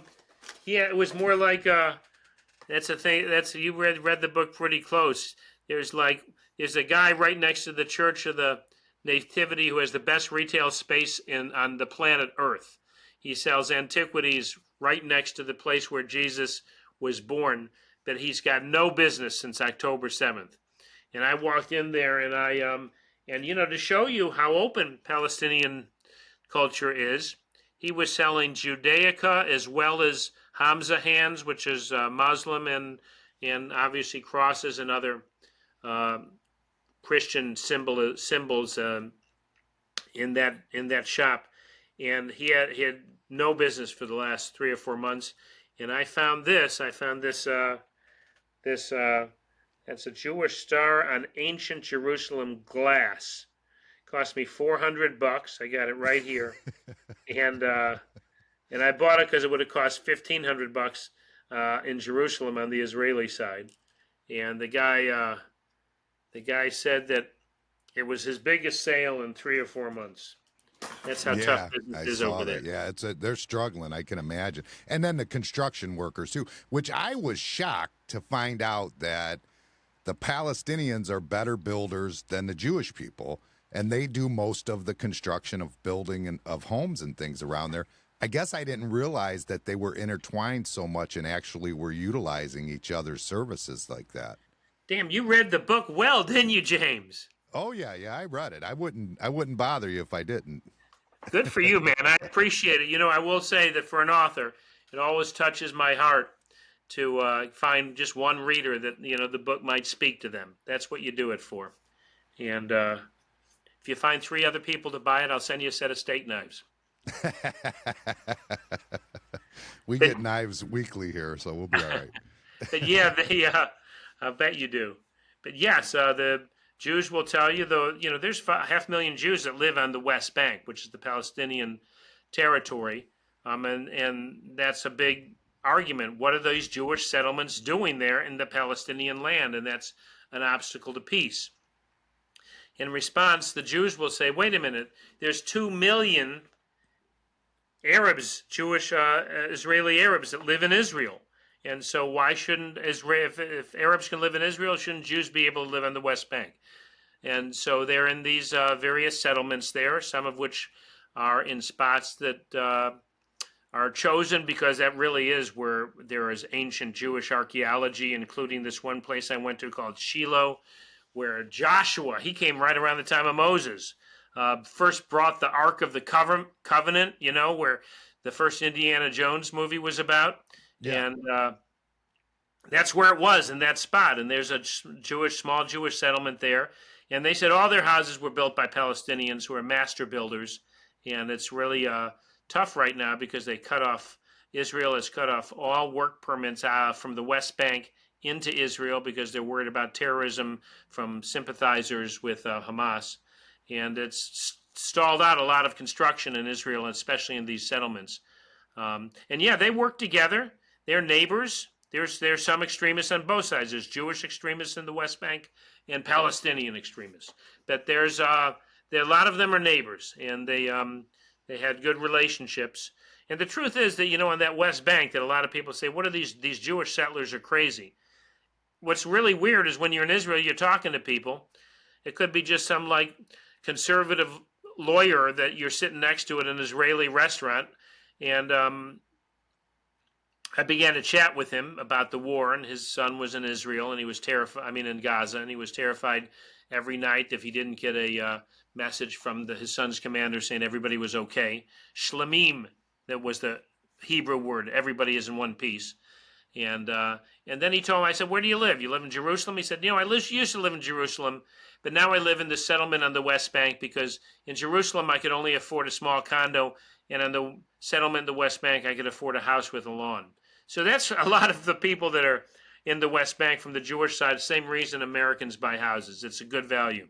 Speaker 4: it was more like that's a thing. You read the book pretty close. There's a guy right next to the Church of the Nativity who has the best retail space on the planet Earth. He sells antiquities right next to the place where Jesus was born, but he's got no business since October 7th. And I walked in there, and to show you how open Palestinian culture is, he was selling Judaica as well as Hamza hands, which is Muslim, and obviously crosses and other Christian symbols in that shop, and he had no business for the last 3 or 4 months. And I found this. That's a Jewish star on ancient Jerusalem glass. Cost me $400. I got it right here, and I bought it because it would have cost $1,500 in Jerusalem on the Israeli side. And the guy said that it was his biggest sale in 3 or 4 months. That's how tough business is over there.
Speaker 1: Yeah, they're struggling, I can imagine. And then the construction workers too, which I was shocked to find out that the Palestinians are better builders than the Jewish people, and they do most of the construction of building and of homes and things around there. I guess I didn't realize that they were intertwined so much and actually were utilizing each other's services like that.
Speaker 4: Damn, you read the book well, didn't you, James?
Speaker 1: Oh yeah, I read it. I wouldn't bother you if I didn't.
Speaker 4: Good for you, man. I appreciate it. I will say that for an author, it always touches my heart to find just one reader that the book might speak to them. That's what you do it for. And if you find 3 other people to buy it, I'll send you a set of steak knives.
Speaker 1: We get knives weekly here, so we'll be all right.
Speaker 4: But yeah, I bet you do. But yes, the Jews will tell you, though, there's 500,000 Jews that live on the West Bank, which is the Palestinian territory, and that's a big argument. What are these Jewish settlements doing there in the Palestinian land? And that's an obstacle to peace. In response, the Jews will say, wait a minute, there's 2 million Arabs, Jewish Israeli Arabs that live in Israel. And so why shouldn't Israel, if Arabs can live in Israel, shouldn't Jews be able to live on the West Bank? And so they're in these various settlements there, some of which are in spots that are chosen because that really is where there is ancient Jewish archaeology, including this one place I went to called Shiloh, where Joshua, he came right around the time of Moses, first brought the Ark of the Covenant, where the first Indiana Jones movie was about. Yeah. And that's where it was, in that spot. And there's a small Jewish settlement there. And they said all their houses were built by Palestinians who are master builders. And it's really tough right now because Israel has cut off all work permits from the West Bank into Israel because they're worried about terrorism from sympathizers with Hamas. And it's stalled out a lot of construction in Israel, especially in these settlements. And yeah, they work together. They're neighbors. There's some extremists on both sides. There's Jewish extremists in the West Bank and Palestinian extremists. But there a lot of them are neighbors, and they had good relationships. And the truth is that on that West Bank, that a lot of people say, what are these Jewish settlers are crazy. What's really weird is when you're in Israel, you're talking to people. It could be just some conservative lawyer that you're sitting next to at an Israeli restaurant, and I began to chat with him about the war, and his son was in Israel, and he was terrified. In Gaza, and he was terrified every night if he didn't get a message from his son's commander saying everybody was okay. Shlemim, that was the Hebrew word. Everybody is in one piece. And then he told me, I said, where do you live? You live in Jerusalem? He said, I used to live in Jerusalem, but now I live in the settlement on the West Bank because in Jerusalem I could only afford a small condo, and on the settlement in the West Bank I could afford a house with a lawn. So that's a lot of the people that are in the West Bank from the Jewish side, same reason Americans buy houses. It's a good value.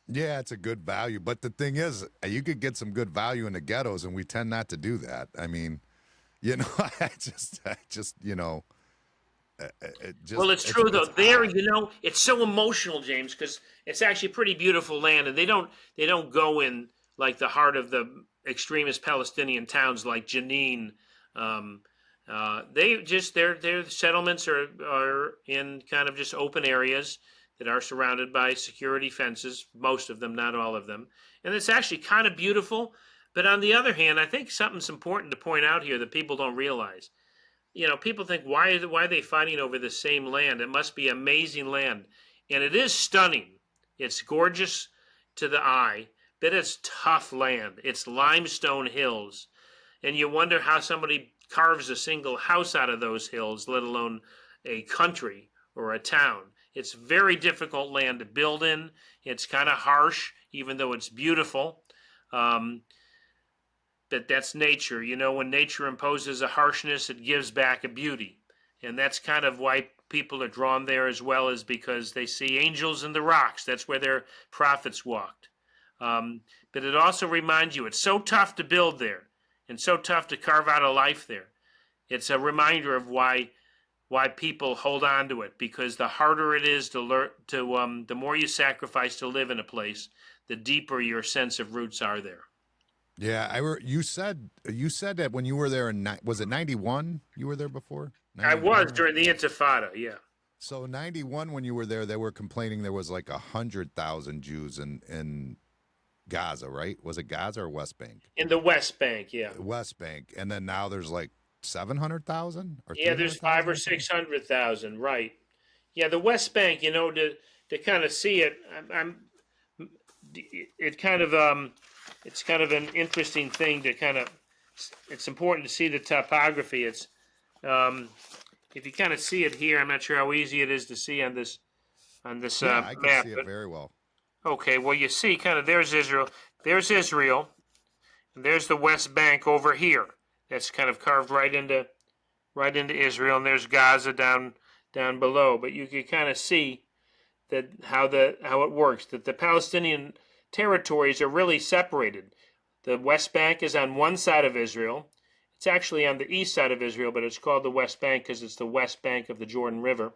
Speaker 1: Yeah, it's a good value. But the thing is, you could get some good value in the ghettos, and we tend not to do that. I just
Speaker 4: well, it's true, though. There, it's so emotional, James, because it's actually pretty beautiful land, and they don't go in like the heart of the extremist Palestinian towns like Jenin. Their settlements are in kind of just open areas that are surrounded by security fences, most of them, not all of them. And it's actually kind of beautiful. But on the other hand, I think something's important to point out here that people don't realize. People think, why are they fighting over the same land? It must be amazing land. And it is stunning. It's gorgeous to the eye, but it's tough land. It's limestone hills. And you wonder how somebody carves a single house out of those hills, let alone a country or a town. It's very difficult land to build in. It's kind of harsh, even though it's beautiful. But that's nature. You know, when nature imposes a harshness, it gives back a beauty. And that's kind of why people are drawn there as well, as because they see angels in the rocks. That's where their prophets walked. But it also reminds you, it's so tough to build there and so tough to carve out a life there. It's a reminder of why people hold on to it, because the harder it is to learn, the more you sacrifice to live in a place, the deeper your sense of roots are there.
Speaker 1: Yeah, you said that when you were there was it 91? You were there before? 91?
Speaker 4: I was during the Intifada, yeah.
Speaker 1: So 91, when you were there, they were complaining there was like 100,000 Jews in Gaza, right? Was it Gaza or West Bank?
Speaker 4: In the West Bank, yeah.
Speaker 1: West Bank, and then now there's like 700,000 or
Speaker 4: yeah, there's 500,000 or 600,000, right? Yeah, the West Bank. You know, to kind of see it, it's kind of an interesting thing to kind of. It's important to see the topography. It's if you kind of see it here, I'm not sure how easy it is to see on this
Speaker 1: I can
Speaker 4: map.
Speaker 1: see it very well.
Speaker 4: Okay, well, you see, kind of there's Israel, and there's the West Bank over here. That's kind of carved right into Israel, and there's Gaza down below. But you can kind of see that how it works. That the Palestinian territories are really separated. The West Bank is on one side of Israel. It's actually on the east side of Israel, but it's called the West Bank because it's the West Bank of the Jordan River.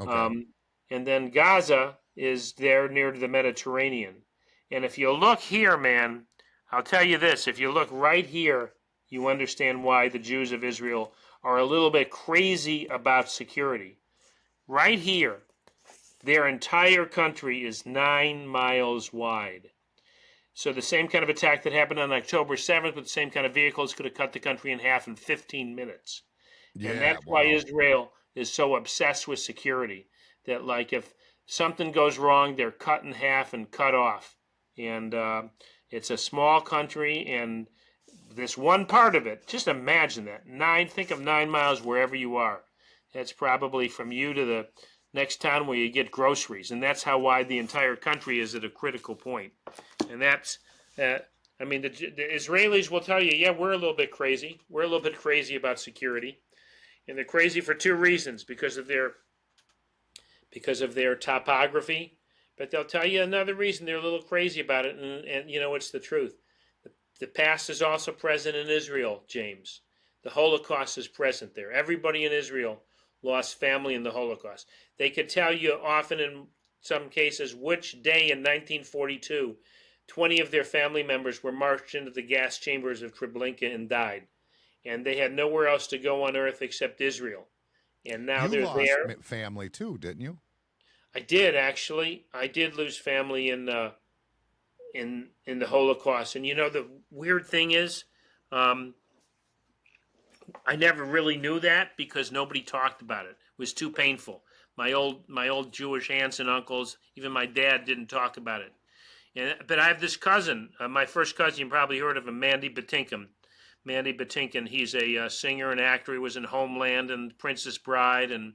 Speaker 1: Okay.
Speaker 4: And then Gaza is there near to the Mediterranean. And if you look here, man, I'll tell you this. If you look right here, you understand why the Jews of Israel are a little bit crazy about security. Right here, their entire country is 9 miles wide. So the same kind of attack that happened on October 7th with the same kind of vehicles could have cut the country in half in 15 minutes.
Speaker 1: Yeah,
Speaker 4: and that's why Israel is so obsessed with security, that like if something goes wrong, they're cut in half and cut off. And it's a small country, and this one part of it, just imagine that. Think of 9 miles wherever you are. That's probably from you to the next town where you get groceries. And that's how wide the entire country is at a critical point. And that's, the Israelis will tell you, yeah, we're a little bit crazy. We're a little bit crazy about security. And they're crazy for two reasons, because of their topography. But they'll tell you another reason they're a little crazy about it, and you know, it's the truth. The past is also present in Israel, James. The Holocaust is present there. Everybody in Israel lost family in the Holocaust. They could tell you often, in some cases, which day in 1942 20 of their family members were marched into the gas chambers of Treblinka and died. And they had nowhere else to go on earth except Israel. And now they're there.
Speaker 1: You lost family too, didn't you?
Speaker 4: I did, actually. I did lose family in the Holocaust. And you know, the weird thing is, I never really knew that because nobody talked about it. It was too painful. My old Jewish aunts and uncles, even my dad, didn't talk about it. But I have this cousin, my first cousin. You probably heard of him, Mandy Patinkin. Mandy Patinkin. He's a singer and actor. He was in Homeland and Princess Bride, and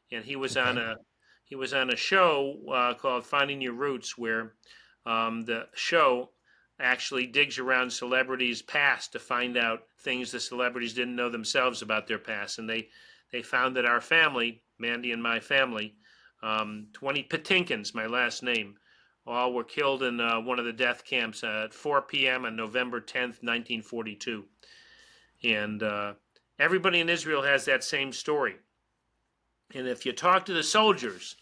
Speaker 4: he was on a show called Finding Your Roots, where the show actually digs around celebrities' past to find out things the celebrities didn't know themselves about their past. And they found that our family, Mandy and my family, 20 Patinkins, my last name, all were killed in one of the death camps at 4 p.m. on November 10th, 1942. And everybody in Israel has that same story. And if you talk to the soldiers,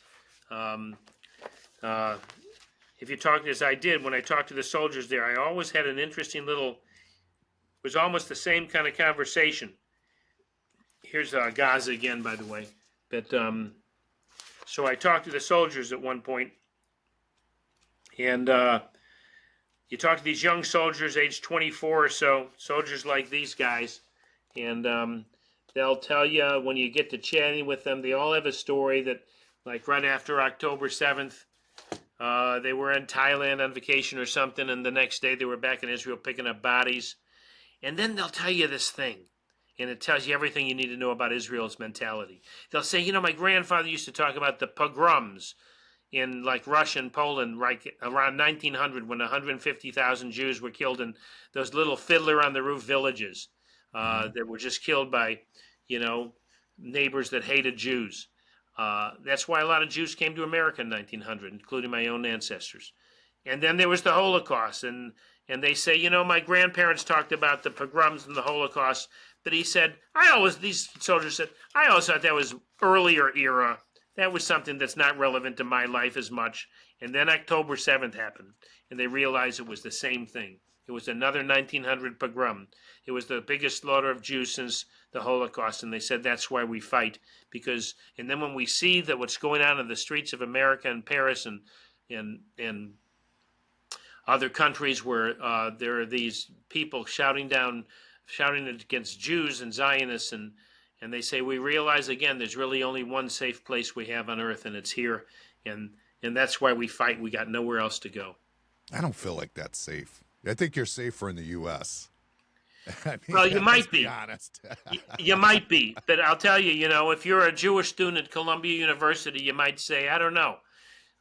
Speaker 4: if you talk, as I did when I talked to the soldiers there, I always had an interesting it was almost the same kind of conversation. Here's Gaza again, by the way. But so I talked to the soldiers at one point, and you talk to these young soldiers, age 24 or so, soldiers like these guys, and they'll tell you when you get to chatting with them, they all have a story that, like right after October 7th, they were in Thailand on vacation or something, and the next day they were back in Israel picking up bodies. And then they'll tell you this thing, and it tells you everything you need to know about Israel's mentality. They'll say, my grandfather used to talk about the pogroms in like Russia and Poland, right around 1900, when 150,000 Jews were killed in those little fiddler on the roof villages that were just killed by, neighbors that hated Jews. That's why a lot of Jews came to America in 1900, including my own ancestors. And then there was the Holocaust, and they say, my grandparents talked about the pogroms and the Holocaust, but he said, these soldiers said, I always thought that was earlier era. That was something that's not relevant to my life as much. And then October 7th happened, and they realized it was the same thing. It was another 1900 pogrom. It was the biggest slaughter of Jews since the Holocaust, and they said that's why we fight. And then when we see that what's going on in the streets of America and Paris and other countries where there are these people shouting against Jews and Zionists, and they say, we realize again there's really only one safe place we have on earth, and it's here, and that's why we fight. We got nowhere else to go.
Speaker 1: I don't feel like that's safe. I think you're safer in the U.S.
Speaker 4: Well, you might be.
Speaker 1: Honest.
Speaker 4: You might be, but I'll tell you, if you're a Jewish student at Columbia University, you might say, I don't know.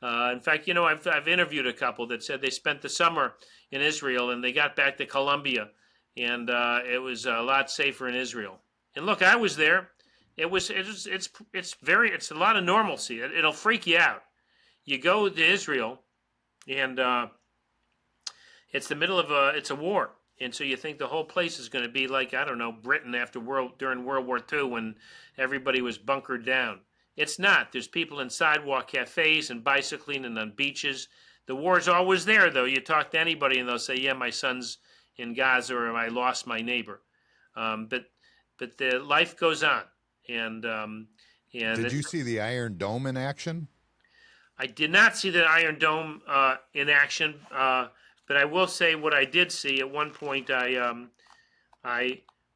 Speaker 4: In fact, I've interviewed a couple that said they spent the summer in Israel and they got back to Columbia, and it was a lot safer in Israel. And look, I was there. It's a lot of normalcy. It'll freak you out. You go to Israel, and it's the middle of it's a war. And so you think the whole place is going to be like, I don't know, Britain during World War II when everybody was bunkered down. It's not. There's people in sidewalk cafes and bicycling and on beaches. The war's always there, though. You talk to anybody and they'll say, yeah, my son's in Gaza, or I lost my neighbor. But the life goes on. And
Speaker 1: did you see the Iron Dome in action?
Speaker 4: I did not see the Iron Dome in action. But I will say what I did see. At one point, I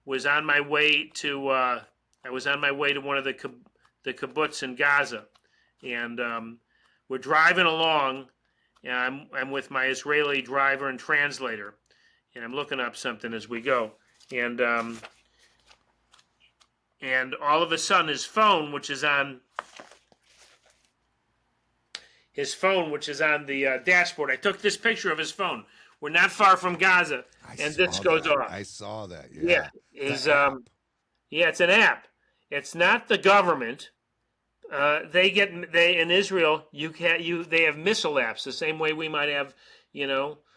Speaker 4: was on my way to one of the kibbutz in Gaza, and we're driving along, and I'm with my Israeli driver and translator, and I'm looking up something as we go, and all of a sudden his phone, which is on the dashboard. I took this picture of his phone. We're not far from Gaza, and this goes off.
Speaker 1: I saw that. Yeah.
Speaker 4: It's an app. It's not the government. They in Israel. They have missile apps the same way we might have,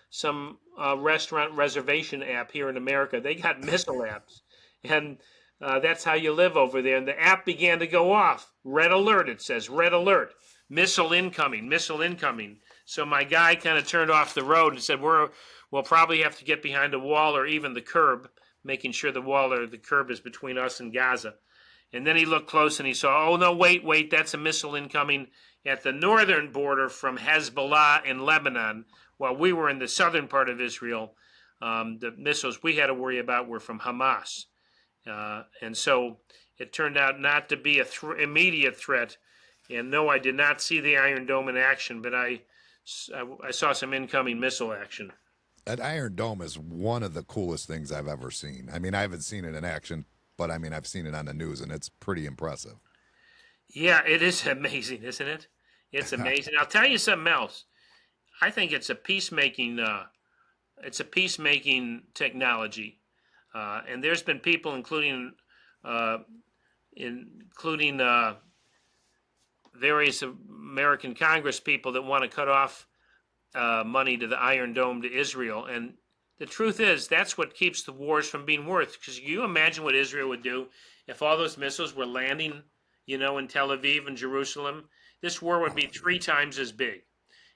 Speaker 4: some restaurant reservation app here in America. They got missile apps, and that's how you live over there. And the app began to go off. Red alert. It says red alert. Missile incoming. So my guy kind of turned off the road and said, we'll probably have to get behind a wall or even the curb, making sure the wall or the curb is between us and Gaza. And then he looked close and he saw, oh, no, wait, that's a missile incoming at the northern border from Hezbollah in Lebanon, while we were in the southern part of Israel. The missiles we had to worry about were from Hamas. And so it turned out not to be an immediate threat. And no, I did not see the Iron Dome in action, but I saw some incoming missile action.
Speaker 1: That Iron Dome is one of the coolest things I've ever seen. I mean, I haven't seen it in action, but I mean, I've seen it on the news, and it's pretty impressive.
Speaker 4: Yeah, it is amazing, isn't it? It's amazing. I'll tell you something else. I think it's a peacemaking technology, and there's been people, including various American Congress people, that want to cut off money to the Iron Dome to Israel. And the truth is, that's what keeps the wars from being worth. Because you imagine what Israel would do if all those missiles were landing, in Tel Aviv and Jerusalem. This war would be 3 times as big.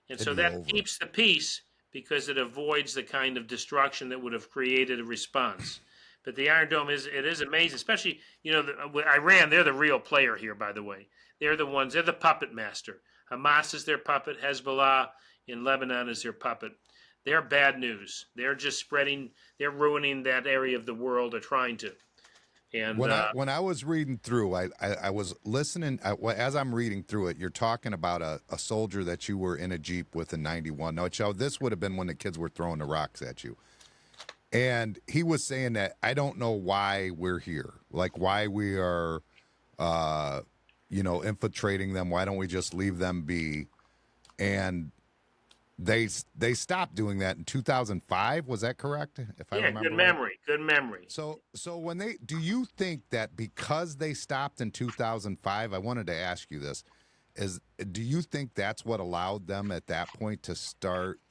Speaker 4: And so that keeps the peace, because it avoids the kind of destruction that would have created a response. But the Iron Dome is amazing, especially, Iran, they're the real player here, by the way. They're the puppet master. Hamas is their puppet. Hezbollah in Lebanon is their puppet. They're bad news. They're just they're ruining that area of the world, or trying to. And
Speaker 1: when I was reading through, I was listening, as I'm reading through it, you're talking about a soldier that you were in a Jeep with in 91. No, this would have been when the kids were throwing the rocks at you. And he was saying that I don't know why we're here, like why we are, infiltrating them. Why don't we just leave them be? And they stopped doing that in 2005. Was that correct? If I remember
Speaker 4: good memory. Good memory.
Speaker 1: So when do you think that because they stopped in 2005? I wanted to ask you this: do you think that's what allowed them at that point to start?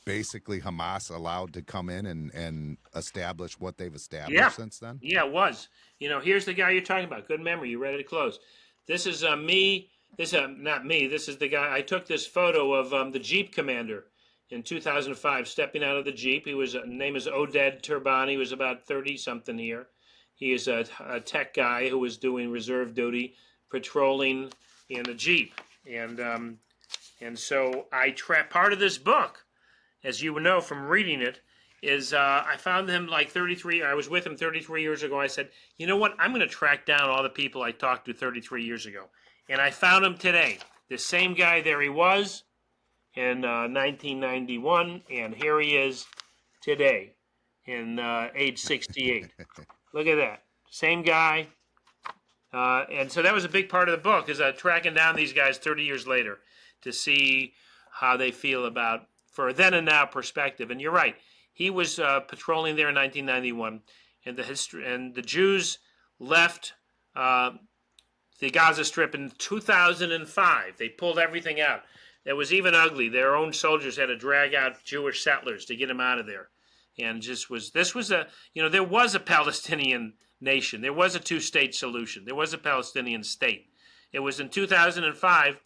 Speaker 1: Basically Hamas allowed to come in and establish what they've established since then?
Speaker 4: Yeah, it was. Here's the guy you're talking about. Good memory. You ready to close? This is me. This is not me. This is the guy. I took this photo of the Jeep commander in 2005 stepping out of the Jeep. His name is Oded Turban. He was about 30-something here. He is a tech guy who was doing reserve duty, patrolling in a Jeep. And so part of this book, as you know from reading it, is I found him like 33. I was with him 33 years ago. I said, you know what? I'm going to track down all the people I talked to 33 years ago. And I found him today. The same guy, there he was in 1991. And here he is today in age 68. Look at that. Same guy. And so that was a big part of the book, is tracking down these guys 30 years later to see how they feel about, for then and now perspective. And you're right. He was patrolling there in 1991, and the Jews left the Gaza Strip in 2005. They pulled everything out. It was even ugly. Their own soldiers had to drag out Jewish settlers to get them out of there. And there was a Palestinian nation. There was a two-state solution. There was a Palestinian state. It was in 2005.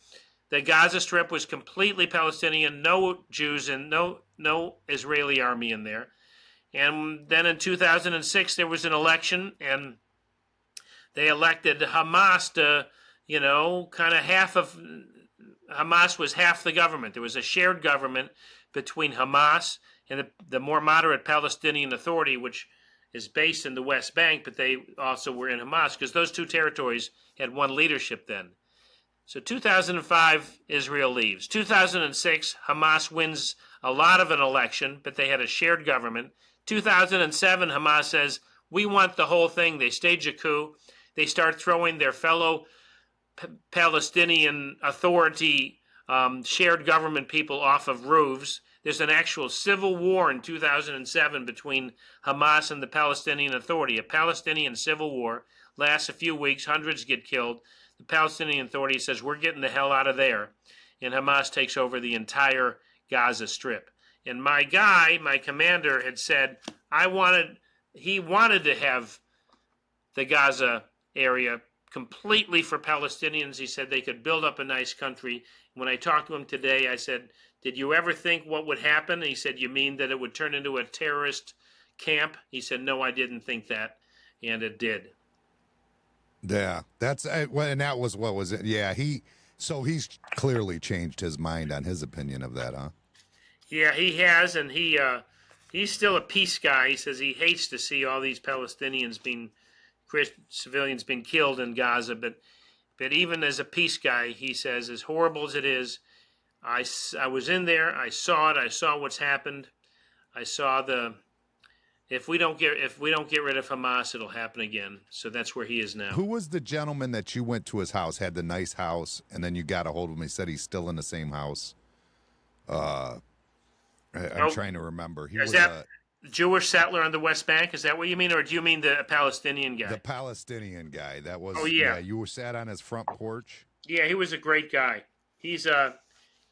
Speaker 4: The Gaza Strip was completely Palestinian, no Jews and no Israeli army in there. And then in 2006, there was an election, and they elected Hamas to, Hamas was half the government. There was a shared government between Hamas and the more moderate Palestinian Authority, which is based in the West Bank, but they also were in Hamas, because those two territories had one leadership then. So 2005, Israel leaves. 2006, Hamas wins a lot of an election, but they had a shared government. 2007, Hamas says, we want the whole thing. They stage a coup. They start throwing their fellow Palestinian Authority shared government people off of roofs. There's an actual civil war in 2007 between Hamas and the Palestinian Authority. A Palestinian civil war lasts a few weeks. Hundreds get killed. The Palestinian Authority says, we're getting the hell out of there. And Hamas takes over the entire Gaza Strip. And my commander, had said, he wanted to have the Gaza area completely for Palestinians. He said they could build up a nice country. When I talked to him today, I said, did you ever think what would happen? And he said, you mean that it would turn into a terrorist camp? He said, no, I didn't think that. And it did.
Speaker 1: Yeah, and that was, what was it? Yeah, he's clearly changed his mind on his opinion of that, huh?
Speaker 4: Yeah, he has, and he's still a peace guy. He says he hates to see all these civilians being killed in Gaza, but even as a peace guy, he says, as horrible as it is, I was in there, I saw it, I saw what's happened, I saw if we don't get rid of Hamas, it'll happen again. So that's where he is now.
Speaker 1: Who was the gentleman that you went to his house, had the nice house, and then you got a hold of him? He said he's still in the same house. I'm trying to remember. He was that
Speaker 4: Jewish settler on the West Bank? Is that what you mean, or do you mean the Palestinian guy?
Speaker 1: The Palestinian guy. That was.
Speaker 4: Oh yeah.
Speaker 1: You were sat on his front porch.
Speaker 4: Yeah, he was a great guy. He's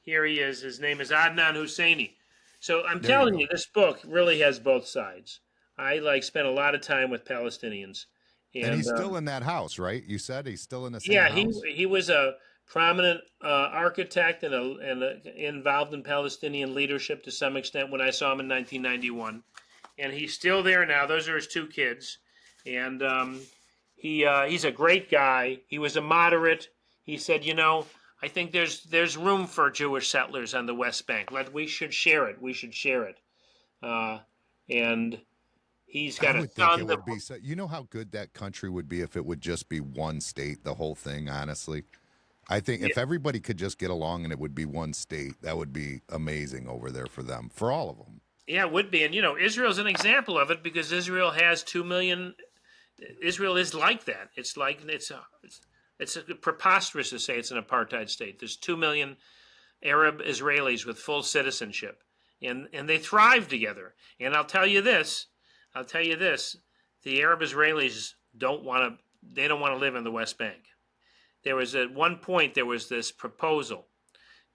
Speaker 4: here he is. His name is Adnan Husseini. So I'm telling you, this book really has both sides. I spent a lot of time with Palestinians,
Speaker 1: and he's still in that house, right? You said he's still in the same house.
Speaker 4: Yeah, he was a prominent architect and involved in Palestinian leadership to some extent when I saw him in 1991, and he's still there now. Those are his two kids, and he's a great guy. He was a moderate. He said, I think there's room for Jewish settlers on the West Bank. We should share it. We should share it. And he's got a son.
Speaker 1: You know how good that country would be if it would just be one state, the whole thing, honestly? I think if everybody could just get along and it would be one state, that would be amazing over there for them, for all of them.
Speaker 4: Yeah, it would be. And, Israel's an example of it because Israel has 2 million. Israel is like that. It's preposterous to say it's an apartheid state. There's 2 million Arab Israelis with full citizenship, and they thrive together. And I'll tell you this, the Arab Israelis don't want to live in the West Bank. There was at one point this proposal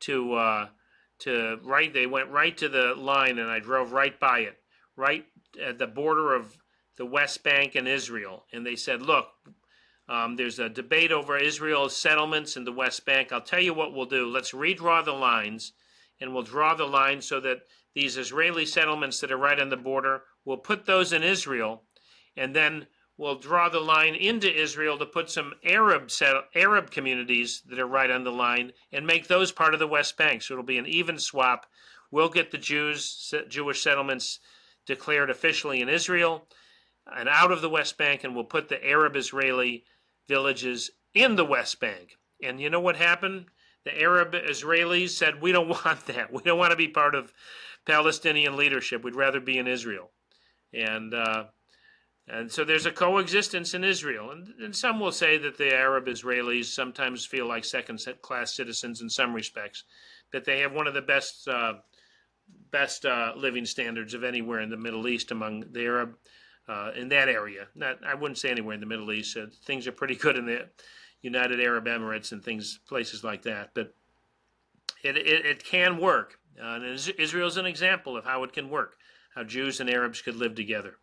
Speaker 4: to they went right to the line, and I drove right by it, right at the border of the West Bank and Israel, and they said, look, there's a debate over Israel's settlements in the West Bank. I'll tell you what we'll do. Let's redraw the lines, and we'll draw the lines so that these Israeli settlements that are right on the border, we'll put those in Israel, and then we'll draw the line into Israel to put some Arab communities that are right on the line and make those part of the West Bank. So it'll be an even swap. We'll get the Jewish settlements declared officially in Israel and out of the West Bank, and we'll put the Arab Israeli villages in the West Bank. And you know what happened? The Arab Israelis said, we don't want that. We don't want to be part of Palestinian leadership. We'd rather be in Israel. And so there's a coexistence in Israel. And some will say that the Arab Israelis sometimes feel like second-class citizens in some respects, that they have one of the best living standards of anywhere in the Middle East among the Arab in that area. I wouldn't say anywhere in the Middle East. Things are pretty good in the United Arab Emirates and places like that. But it can work. And Israel's an example of how it can work, how Jews and Arabs could live together.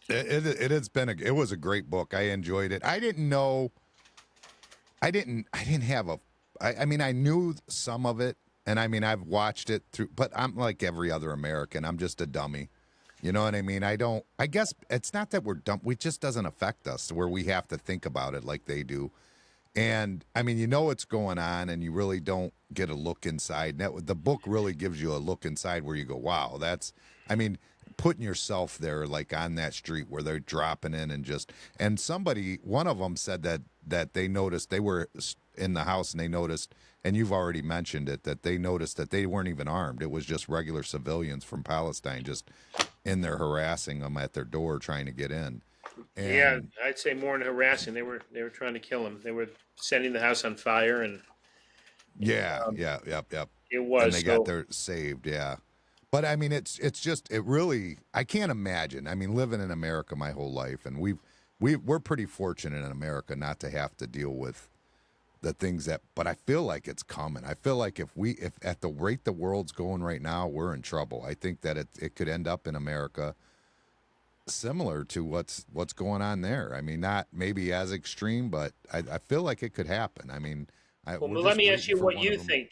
Speaker 1: It was a great book. I enjoyed it. I didn't have I mean, I knew some of it, and I mean, I've watched it through, but I'm like every other American. I'm just a dummy. You know what I mean? I guess it's not that we're dumb. It just doesn't affect us where we have to think about it like they do. And I mean, what's going on, and you really don't get a look inside. The book really gives you a look inside where you go, wow, putting yourself there, like on that street where they're dropping in and one of them said that they noticed, they were in the house and they noticed, and you've already mentioned it, that they noticed that they weren't even armed. It was just regular civilians from Palestine just in there harassing them at their door trying to get in. And
Speaker 4: yeah, I'd say more than harassing. They were trying to kill him. They were setting the house on fire, and
Speaker 1: yep.
Speaker 4: It was.
Speaker 1: And they got there saved, yeah. But I mean, it's just, it really, I can't imagine. I mean, living in America my whole life, and we're pretty fortunate in America not to have to deal with the things but I feel like it's coming. I feel like if at the rate the world's going right now, we're in trouble. I think that it could end up in America similar to what's going on there. I mean, not maybe as extreme, but I feel like it could happen. I mean,
Speaker 4: let me ask you what you think,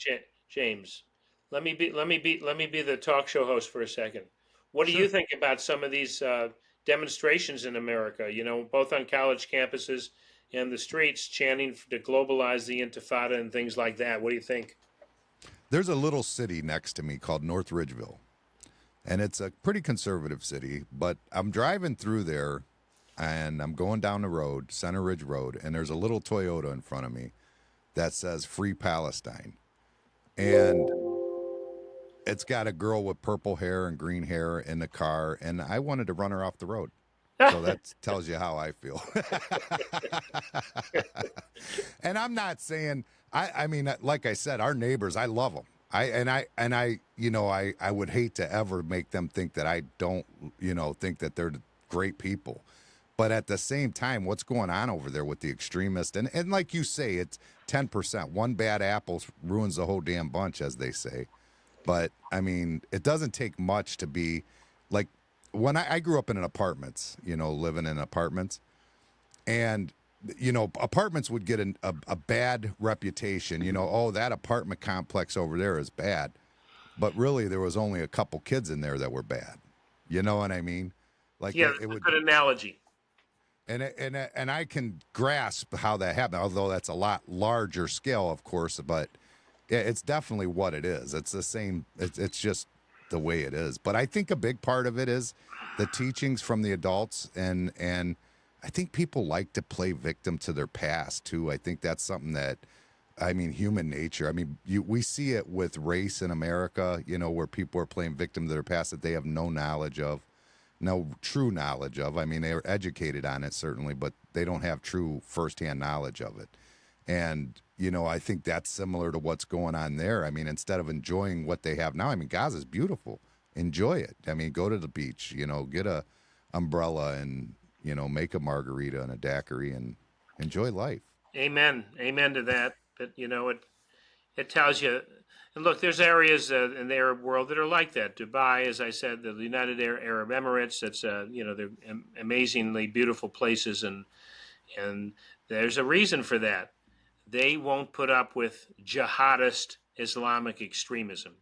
Speaker 4: James. Let me be the talk show host for a second. What do you think about some of these demonstrations in America? Both on college campuses and the streets, chanting to globalize the Intifada and things like that. What do you think?
Speaker 1: There's a little city next to me called North Ridgeville, and it's a pretty conservative city. But I'm driving through there, and I'm going down the road, Center Ridge Road, and there's a little Toyota in front of me that says "Free Palestine," and it's got a girl with purple hair and green hair in the car, and I wanted to run her off the road. So that tells you how I feel. And I'm not saying, I mean, like I said, our neighbors, I love them. I would hate to ever make them think that I don't, think that they're great people. But at the same time, what's going on over there with the extremists? And like you say, it's 10%. One bad apple ruins the whole damn bunch, as they say. But, I mean, it doesn't take much to be like, when I grew up in apartments, living in apartments, and, apartments would get a bad reputation, that apartment complex over there is bad. But really, there was only a couple kids in there that were bad. You know what I mean? Like,
Speaker 4: yeah, it would, a good analogy.
Speaker 1: And I can grasp how that happened, although that's a lot larger scale, of course, but yeah, it's definitely what it is. It's the same. It's just the way it is. But I think a big part of it is the teachings from the adults, and I think people like to play victim to their past too. I think that's something that I mean, human nature. I mean, we see it with race in America, where people are playing victim to their past that they have no knowledge of, no true knowledge of. I mean, they are educated on it, certainly, but they don't have true firsthand knowledge of it. And, I think that's similar to what's going on there. I mean, instead of enjoying what they have now, I mean, Gaza's beautiful. Enjoy it. I mean, go to the beach, get a umbrella and, make a margarita and a daiquiri and enjoy life.
Speaker 4: Amen. Amen to that. But, it tells you, and look, there's areas in the Arab world that are like that. Dubai, as I said, the United Arab Emirates, that's, they're amazingly beautiful places. And there's a reason for that. They won't put up with jihadist Islamic extremism.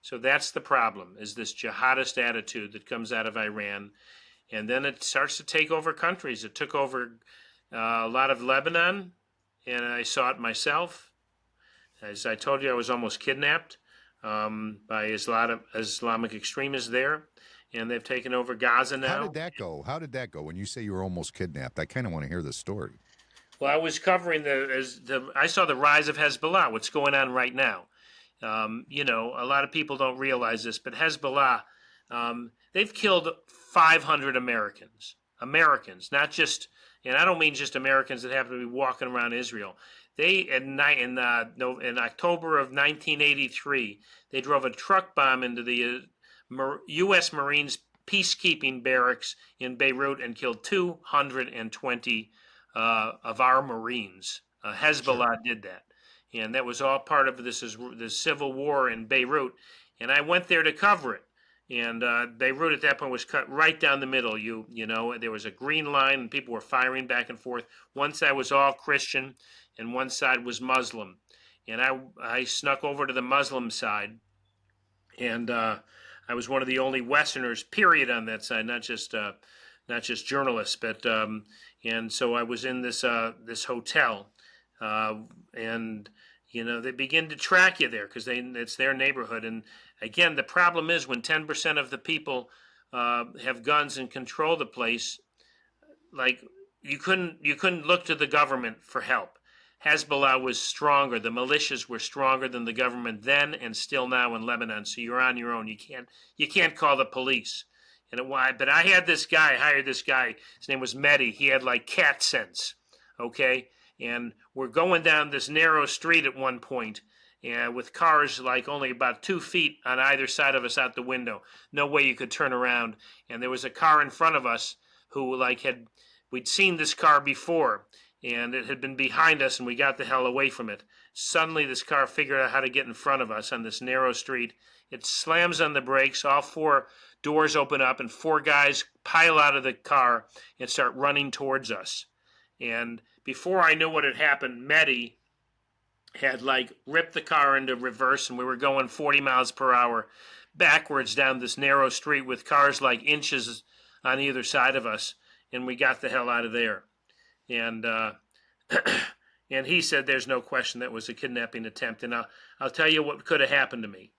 Speaker 4: So that's the problem, is this jihadist attitude that comes out of Iran. And then it starts to take over countries. It took over a lot of Lebanon, and I saw it myself. As I told you, I was almost kidnapped by Islamic extremists there, and they've taken over Gaza now.
Speaker 1: How did that go? When you say you were almost kidnapped, I kind of want to hear the story.
Speaker 4: Well, I was covering I saw the rise of Hezbollah, what's going on right now. A lot of people don't realize this, but Hezbollah, they've killed 500 Americans, not just, and I don't mean just Americans that happen to be walking around Israel. They, in October of 1983, they drove a truck bomb into the U.S. Marines peacekeeping barracks in Beirut and killed 220 of our Marines. Hezbollah did that. And that was all part of the civil war in Beirut. And I went there to cover it. And Beirut at that point was cut right down the middle. There was a green line and people were firing back and forth. One side was all Christian and one side was Muslim. And I snuck over to the Muslim side. And I was one of the only Westerners, period, on that side, not just journalists. But and so I was in this hotel. And they begin to track you there because it's their neighborhood. And again, the problem is when 10% of the people have guns and control the place, like you couldn't look to the government for help. Hezbollah was stronger. The militias were stronger than the government then and still now in Lebanon. So you're on your own. You can't call the police. But I hired this guy. His name was Mehdi. He had like cat sense. Okay. And we're going down this narrow street at one point, and with cars like only about 2 feet on either side of us out the window. No way you could turn around. And there was a car in front of us who we'd seen this car before, and it had been behind us, and we got the hell away from it. Suddenly this car figured out how to get in front of us on this narrow street. It slams on the brakes, all 4 doors open up, and 4 guys pile out of the car and start running towards us. And before I knew what had happened, Mehdi had ripped the car into reverse, and we were going 40 miles per hour backwards down this narrow street with cars inches on either side of us, and we got the hell out of there. And and he said there's no question that was a kidnapping attempt. And I'll tell you what could have happened to me.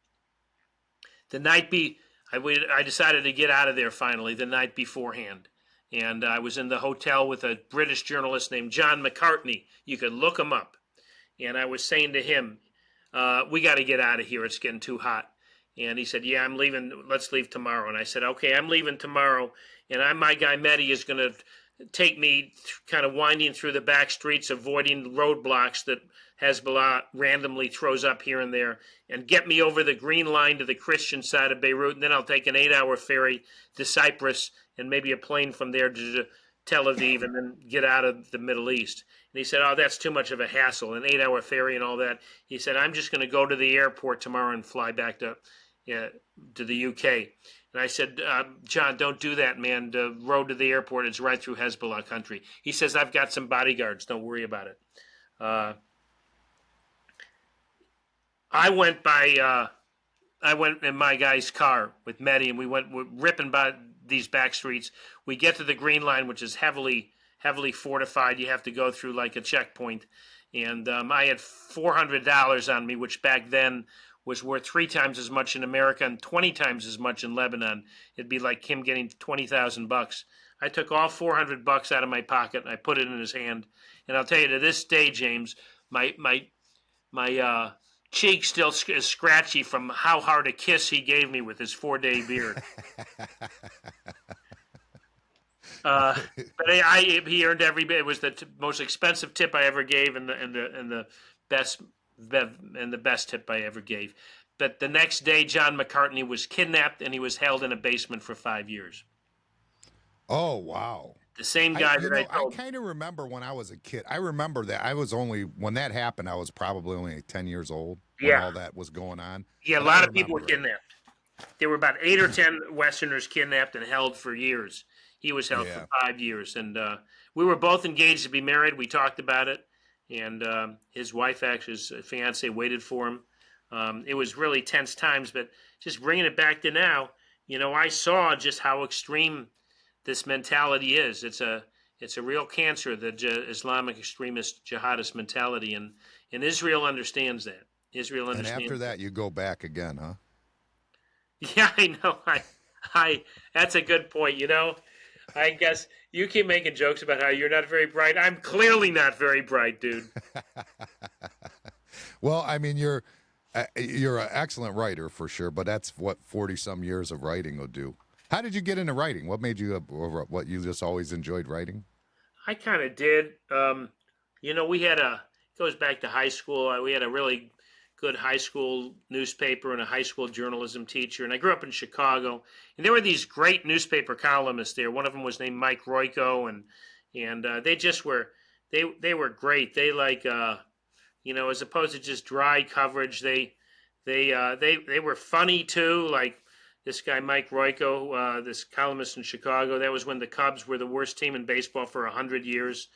Speaker 4: I decided to get out of there finally the night beforehand. And I was in the hotel with a British journalist named John McCartney. You could look him up. And I was saying to him, we got to get out of here. It's getting too hot. And he said, yeah, I'm leaving. Let's leave tomorrow. And I said, okay, I'm leaving tomorrow. And my guy Mehdi is going to take me kind of winding through the back streets, avoiding roadblocks that Hezbollah randomly throws up here and there, and get me over the green line to the Christian side of Beirut. And then I'll take an 8-hour ferry to Cyprus and maybe a plane from there to Tel Aviv and then get out of the Middle East. And he said, oh, that's too much of a hassle, an 8-hour ferry and all that. He said, I'm just going to go to the airport tomorrow and fly back to the UK. And I said, John, don't do that, man. The road to the airport is right through Hezbollah country. He says, I've got some bodyguards. Don't worry about it. I went in my guy's car with Mehdi, and we're ripping by these back streets. We get to the green line, which is heavily fortified. You have to go through a checkpoint. And I had $400 on me, which back then was worth 3 times as much in America and 20 times as much in Lebanon. It'd be like him getting $20,000. I took all $400 out of my pocket and I put it in his hand. And I'll tell you, to this day, James, my my cheek still is scratchy from how hard a kiss he gave me with his 4-day beard. But he earned every bit. It was the most expensive tip I ever gave, and the best tip I ever gave. But the next day, John McCartney was kidnapped, and he was held in a basement for 5 years.
Speaker 1: Oh, wow.
Speaker 4: The same guy I
Speaker 1: told. I kind of remember when I was a kid. I remember that when that happened, I was probably only 10 years old when all that was going on.
Speaker 4: Yeah, a lot of people were kidnapped. There were about 8 or 10 Westerners kidnapped and held for years. He was held for 5 years. And we were both engaged to be married. We talked about it. And his wife, actually, his fiance, waited for him. It was really tense times. But just bringing it back to now, I saw just how extreme this mentality is. It's a real cancer, the Islamic extremist jihadist mentality, and Israel understands that. Israel understands.
Speaker 1: And after that, you go back again, huh?
Speaker 4: Yeah, I know. I that's a good point. I guess you keep making jokes about how you're not very bright. I'm clearly not very bright, dude.
Speaker 1: Well, I mean, you're an excellent writer for sure, but that's what 40-some years of writing will do. How did you get into writing? What made you, what you just always enjoyed writing?
Speaker 4: I kind of did. It goes back to high school. We had a really good high school newspaper and a high school journalism teacher. And I grew up in Chicago. And there were these great newspaper columnists there. One of them was named Mike Royko. And they just were, they were great. They as opposed to just dry coverage, they were funny too. Like, this guy, Mike Royko, this columnist in Chicago, that was when the Cubs were the worst team in baseball for 100 years.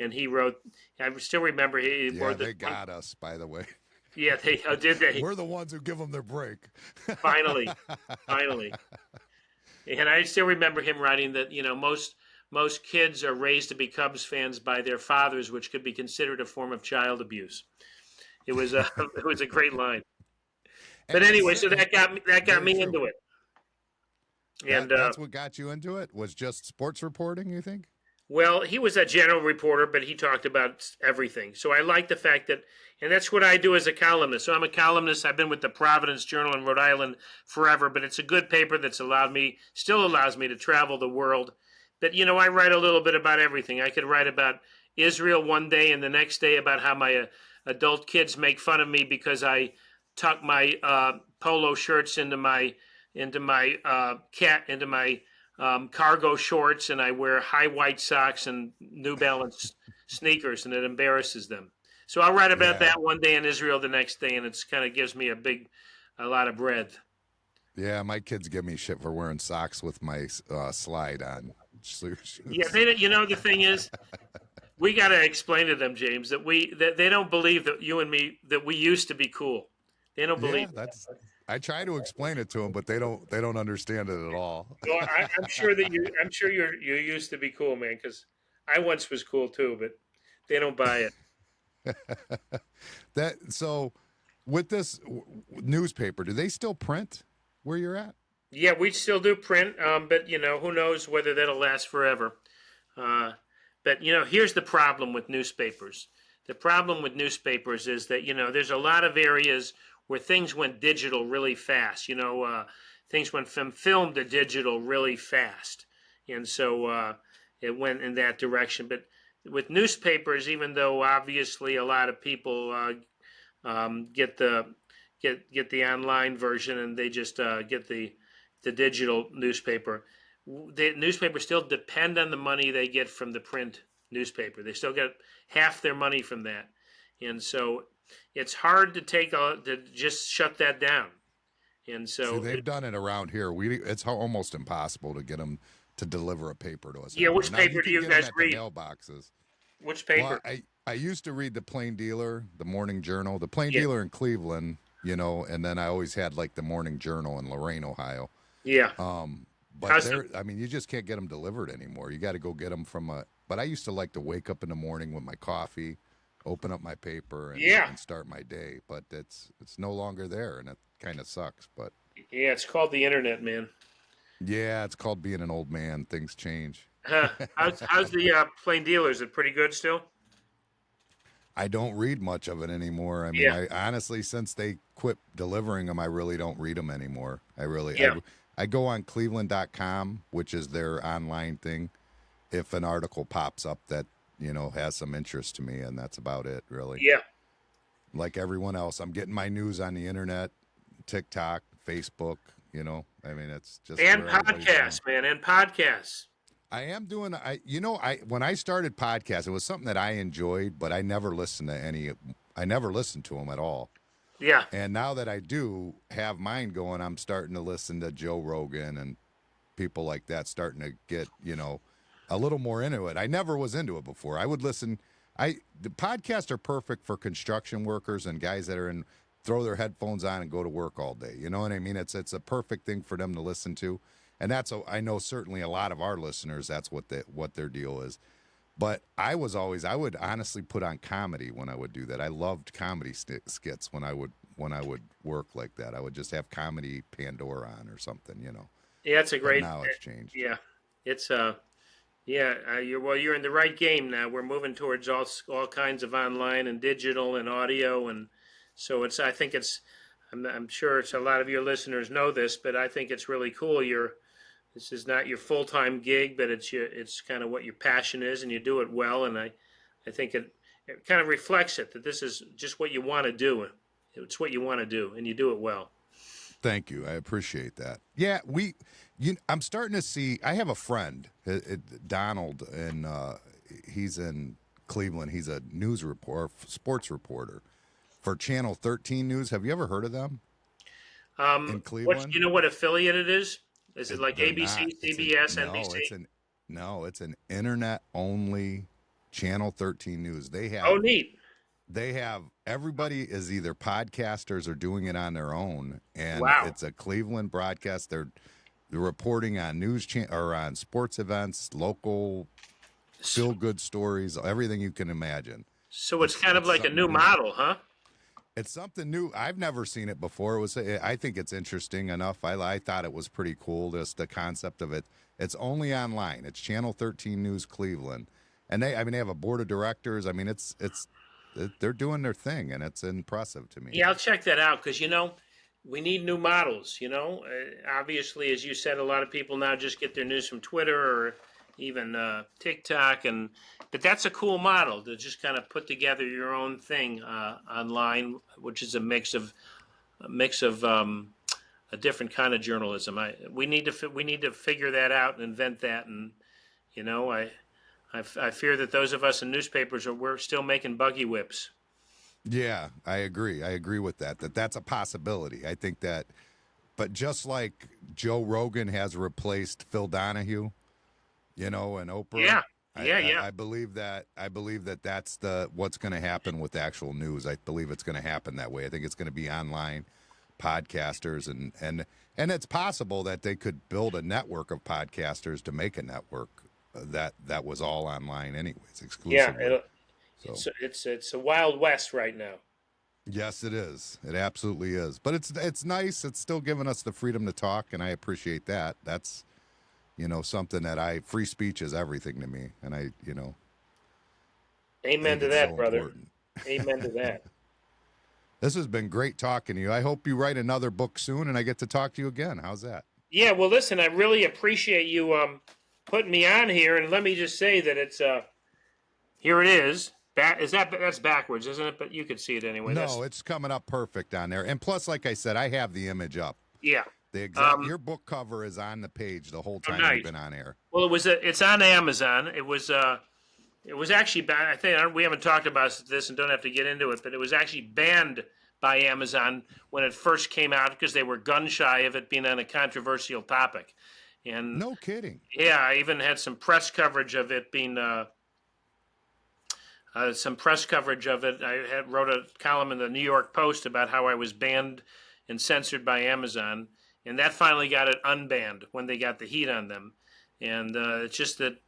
Speaker 4: And he wrote, I still remember
Speaker 1: they got us, by the way.
Speaker 4: Yeah, did they?
Speaker 1: We're the ones who give them their break.
Speaker 4: Finally. And I still remember him writing that, most kids are raised to be Cubs fans by their fathers, which could be considered a form of child abuse. It was a great line. But anyway, so that got me into it. And
Speaker 1: that's what got you into it? Was just sports reporting, you think?
Speaker 4: Well, he was a general reporter, but he talked about everything. So I like the fact that, and that's what I do as a columnist. So I'm a columnist. I've been with the Providence Journal in Rhode Island forever, but it's a good paper that's still allows me to travel the world. But, I write a little bit about everything. I could write about Israel one day and the next day about how my adult kids make fun of me because I tuck my polo shirts into my cargo shorts, and I wear high white socks and New Balance sneakers, and it embarrasses them. So I'll write about that one day in Israel the next day, and it's kind of gives me a lot of bread.
Speaker 1: Yeah, my kids give me shit for wearing socks with my slide on.
Speaker 4: Yeah, the thing is, we got to explain to them, James, that they don't believe that you and me, that we used to be cool. They don't believe that.
Speaker 1: I try to explain it to them, but they don't understand it at all.
Speaker 4: Well, I'm sure you used to be cool, man, because I once was cool too, but they don't buy it.
Speaker 1: So with this newspaper, do they still print where you're at?
Speaker 4: Yeah, we still do print, but who knows whether that'll last forever. But here's the problem with newspapers. The problem with newspapers is that there's a lot of areas where things went digital really fast. Things went from film to digital really fast, and so it went in that direction. But with newspapers, even though obviously a lot of people get the online version and they just get the digital newspaper, the newspapers still depend on the money they get from the print newspaper. They still get half their money from that, and so it's hard to just shut that down. And so
Speaker 1: they've done it around here. It's almost impossible to get them to deliver a paper to us.
Speaker 4: Yeah, which paper do you guys read?
Speaker 1: Mailboxes.
Speaker 4: Which paper?
Speaker 1: Well, I used to read the Plain Dealer, the Morning Journal, the Plain Dealer in Cleveland, and then I always had like the Morning Journal in Lorain, Ohio.
Speaker 4: Yeah.
Speaker 1: But you just can't get them delivered anymore. You got to go get them but I used to like to wake up in the morning with my coffee, open up my paper, and start my day. But it's no longer there, and it kind of sucks. But
Speaker 4: yeah, it's called the internet, man.
Speaker 1: Yeah, it's called being an old man. Things change.
Speaker 4: How's the Plain Dealer? Is it pretty good still?
Speaker 1: I don't read much of it anymore. I mean,
Speaker 4: Yeah.
Speaker 1: I honestly, since they quit delivering them, I really don't read them anymore.
Speaker 4: Yeah.
Speaker 1: I go on cleveland.com, which is their online thing, if an article pops up that, has some interest to me, and that's about it, really.
Speaker 4: Yeah.
Speaker 1: Like everyone else, I'm getting my news on the internet, TikTok, Facebook, I mean, it's just
Speaker 4: And
Speaker 1: where everybody's
Speaker 4: podcasts,
Speaker 1: going.
Speaker 4: man, and podcasts.
Speaker 1: I am doing when I started podcasts, it was something that I enjoyed, but I never listened to them at all.
Speaker 4: Yeah.
Speaker 1: And now that I do have mine going, I'm starting to listen to Joe Rogan and people like that, starting to get, a little more into it. I never was into it before. I would listen. The podcasts are perfect for construction workers and guys that throw their headphones on and go to work all day. You know what I mean? It's a perfect thing for them to listen to. And I know certainly a lot of our listeners, that's what their deal is. But I would honestly put on comedy when I would do that. I loved comedy skits when I would work like that. I would just have comedy Pandora on or something,
Speaker 4: Yeah, it's a great.
Speaker 1: But now it's changed.
Speaker 4: Yeah, it's you're in the right game now. We're moving towards all kinds of online and digital and audio, and so I'm sure it's a lot of your listeners know this, but I think it's really cool. This is not your full-time gig, but it's kind of what your passion is, and you do it well. And I think it kind of reflects that this is just what you want to do. It's what you want to do, and you do it well.
Speaker 1: Thank you. I appreciate that. Yeah, I'm starting to see. I have a friend, Donald, and he's in Cleveland. He's a sports reporter for Channel 13 News. Have you ever heard of them? In Cleveland,
Speaker 4: do you know what affiliate it is? Is it like ABC, CBS, NBC?
Speaker 1: It's an internet-only Channel 13 News. They have.
Speaker 4: Oh, neat.
Speaker 1: They have everybody is either podcasters or doing it on their own, and It's a Cleveland broadcast. They're reporting on or on sports events, local feel-good stories, everything you can imagine.
Speaker 4: So it's kind of like a new model, huh?
Speaker 1: It's something new. I've never seen it before. I think it's interesting enough. I thought it was pretty cool, just the concept of it. It's only online. It's Channel 13 News Cleveland. And they have a board of directors. I mean, they're doing their thing, and it's impressive to me.
Speaker 4: Yeah, I'll check that out because, we need new models, Obviously, as you said, a lot of people now just get their news from Twitter or even TikTok, but that's a cool model to just kind of put together your own thing online, which is a mix of a different kind of journalism. We need to figure that out and invent that, and I fear that those of us in newspapers we're still making buggy whips.
Speaker 1: Yeah, I agree. I agree with that. That's a possibility. I think that, but just like Joe Rogan has replaced Phil Donahue, and Oprah.
Speaker 4: Yeah.
Speaker 1: I believe that that's what's going to happen with actual news. I believe it's going to happen that way. I think it's going to be online podcasters, and it's possible that they could build a network of podcasters to make a network that was all online anyways, exclusively.
Speaker 4: Yeah, it's a wild west right now.
Speaker 1: Yes, it is. It absolutely is. But it's nice. It's still giving us the freedom to talk, and I appreciate that. That's something that free speech is everything to me, and
Speaker 4: Amen to that, brother. Important. Amen to that.
Speaker 1: This has been great talking to you. I hope you write another book soon, and I get to talk to you again. How's that?
Speaker 4: Yeah, well, listen, I really appreciate you putting me on here, and let me just say that it's here it is. That's backwards, isn't it? But you could see it anyway.
Speaker 1: No, it's coming up perfect on there. And plus, like I said, I have the image up.
Speaker 4: Yeah.
Speaker 1: Your book cover is on the page the whole time you've been on air.
Speaker 4: Well, it's on Amazon. It was actually I think we haven't talked about this and don't have to get into it, but it was actually banned by Amazon when it first came out because they were gun shy of it being on a controversial topic. And
Speaker 1: no kidding.
Speaker 4: Yeah, I even had some press coverage of it being. Some press coverage of it. I wrote a column in the New York Post about how I was banned and censored by Amazon, and that finally got it unbanned when they got the heat on them. And it's just that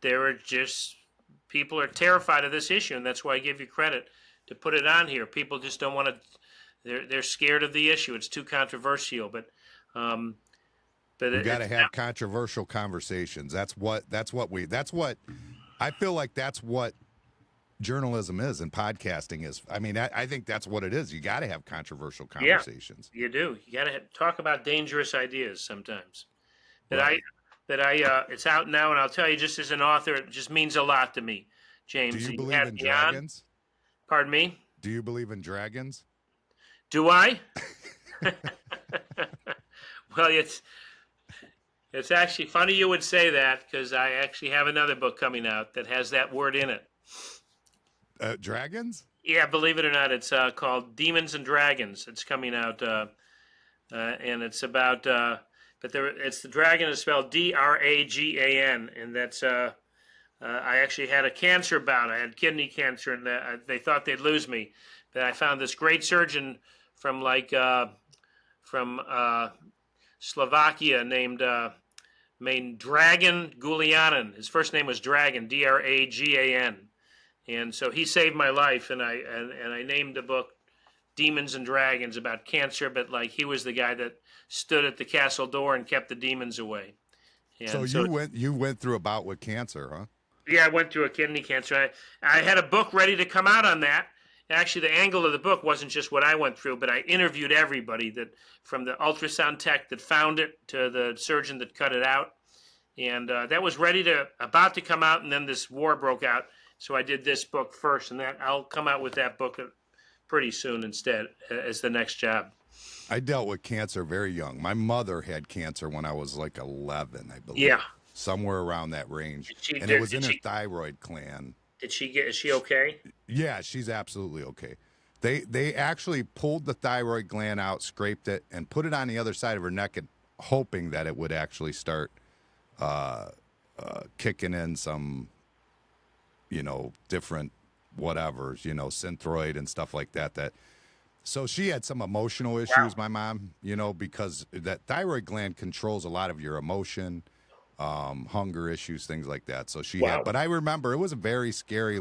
Speaker 4: people are terrified of this issue, and that's why I give you credit to put it on here. People just don't want to. They're scared of the issue. It's too controversial, but
Speaker 1: we got to have controversial conversations. That's what I feel like. That's what journalism is and podcasting is. I mean, I think that's what it is. You got to have controversial conversations.
Speaker 4: Yeah, you do. You got to talk about dangerous ideas sometimes.
Speaker 1: Right.
Speaker 4: It's out now, and I'll tell you, just as an author, it just means a lot to me, James.
Speaker 1: Do you
Speaker 4: that
Speaker 1: believe
Speaker 4: had
Speaker 1: in
Speaker 4: me on.
Speaker 1: dragons?
Speaker 4: Pardon me?
Speaker 1: Do you believe in dragons?
Speaker 4: Do I? Well, it's actually funny you would say that, because I actually have another book coming out that has that word in it.
Speaker 1: Dragons?
Speaker 4: Yeah, believe it or not, it's called Demons and Dragons. It's coming out, and it's about, it's the dragon is spelled Dragan, and that's, I actually had a cancer bout. I had kidney cancer, and they thought they'd lose me. But I found this great surgeon from Slovakia named Dragan Gulianin. His first name was Dragan, Dragan. And so he saved my life, and I named the book Demons and Dragons, about cancer, but like he was the guy that stood at the castle door and kept the demons away. And
Speaker 1: so you went through a bout with cancer, huh?
Speaker 4: Yeah, I went through a kidney cancer. I had a book ready to come out on that. Actually, the angle of the book wasn't just what I went through, but I interviewed everybody, that from the ultrasound tech that found it to the surgeon that cut it out. And that was about to come out, and then this war broke out. So I did this book first, and I'll come out with that book pretty soon instead as the next job.
Speaker 1: I dealt with cancer very young. My mother had cancer when I was like 11, I believe.
Speaker 4: Yeah.
Speaker 1: Somewhere around that range. It was in her thyroid gland.
Speaker 4: Is she okay?
Speaker 1: Yeah, she's absolutely okay. They actually pulled the thyroid gland out, scraped it, and put it on the other side of her neck, and hoping that it would actually start kicking in some, different whatevers, synthroid and stuff like that. So she had some emotional issues, my mom, because that thyroid gland controls a lot of your emotion, hunger issues, things like that. So she had, but I remember it was a very scary,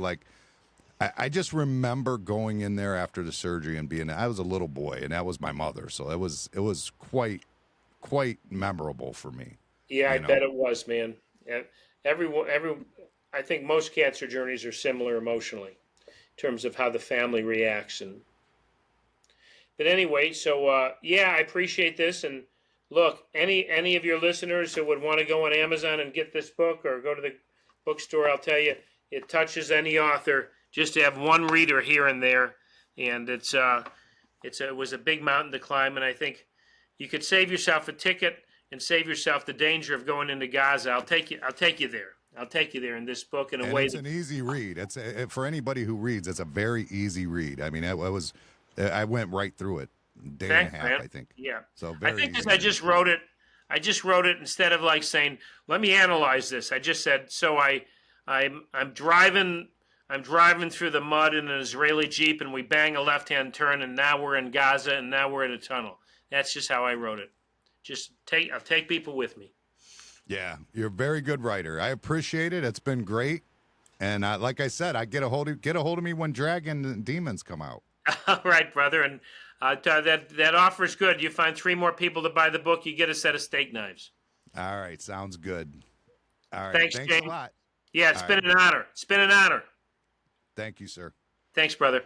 Speaker 1: I just remember going in there after the surgery and I was a little boy, and that was my mother. So it was quite memorable for me.
Speaker 4: Yeah, I bet it was, man. I think most cancer journeys are similar emotionally in terms of how the family reacts. But anyway, so I appreciate this. And look, any of your listeners who would want to go on Amazon and get this book, or go to the bookstore, I'll tell you, it touches any author just to have one reader here and there. And it was a big mountain to climb, and I think you could save yourself a ticket and save yourself the danger of going into Gaza. I'll take you there. I'll take you there in this book in a way.
Speaker 1: It's an easy read. It's for anybody who reads. It's a very easy read. I mean, I went right through it, day and a half, man. I think.
Speaker 4: Yeah.
Speaker 1: So very
Speaker 4: I think
Speaker 1: easy.
Speaker 4: because I just wrote it instead of saying, "Let me analyze this." I just said, "So I'm driving through the mud in an Israeli Jeep, and we bang a left-hand turn, and now we're in Gaza, and now we're in a tunnel." That's just how I wrote it. I'll take people with me.
Speaker 1: Yeah, you're a very good writer. I appreciate it. It's been great. And like I said, get a hold of me when Dragon and Demons come out.
Speaker 4: All right, brother. And that offer's good. You find 3 more people to buy the book, you get a set of steak knives.
Speaker 1: All right, sounds good. All right,
Speaker 4: thanks
Speaker 1: James. A lot.
Speaker 4: Yeah, it's been an honor. It's been an honor.
Speaker 1: Thank you, sir.
Speaker 4: Thanks, brother.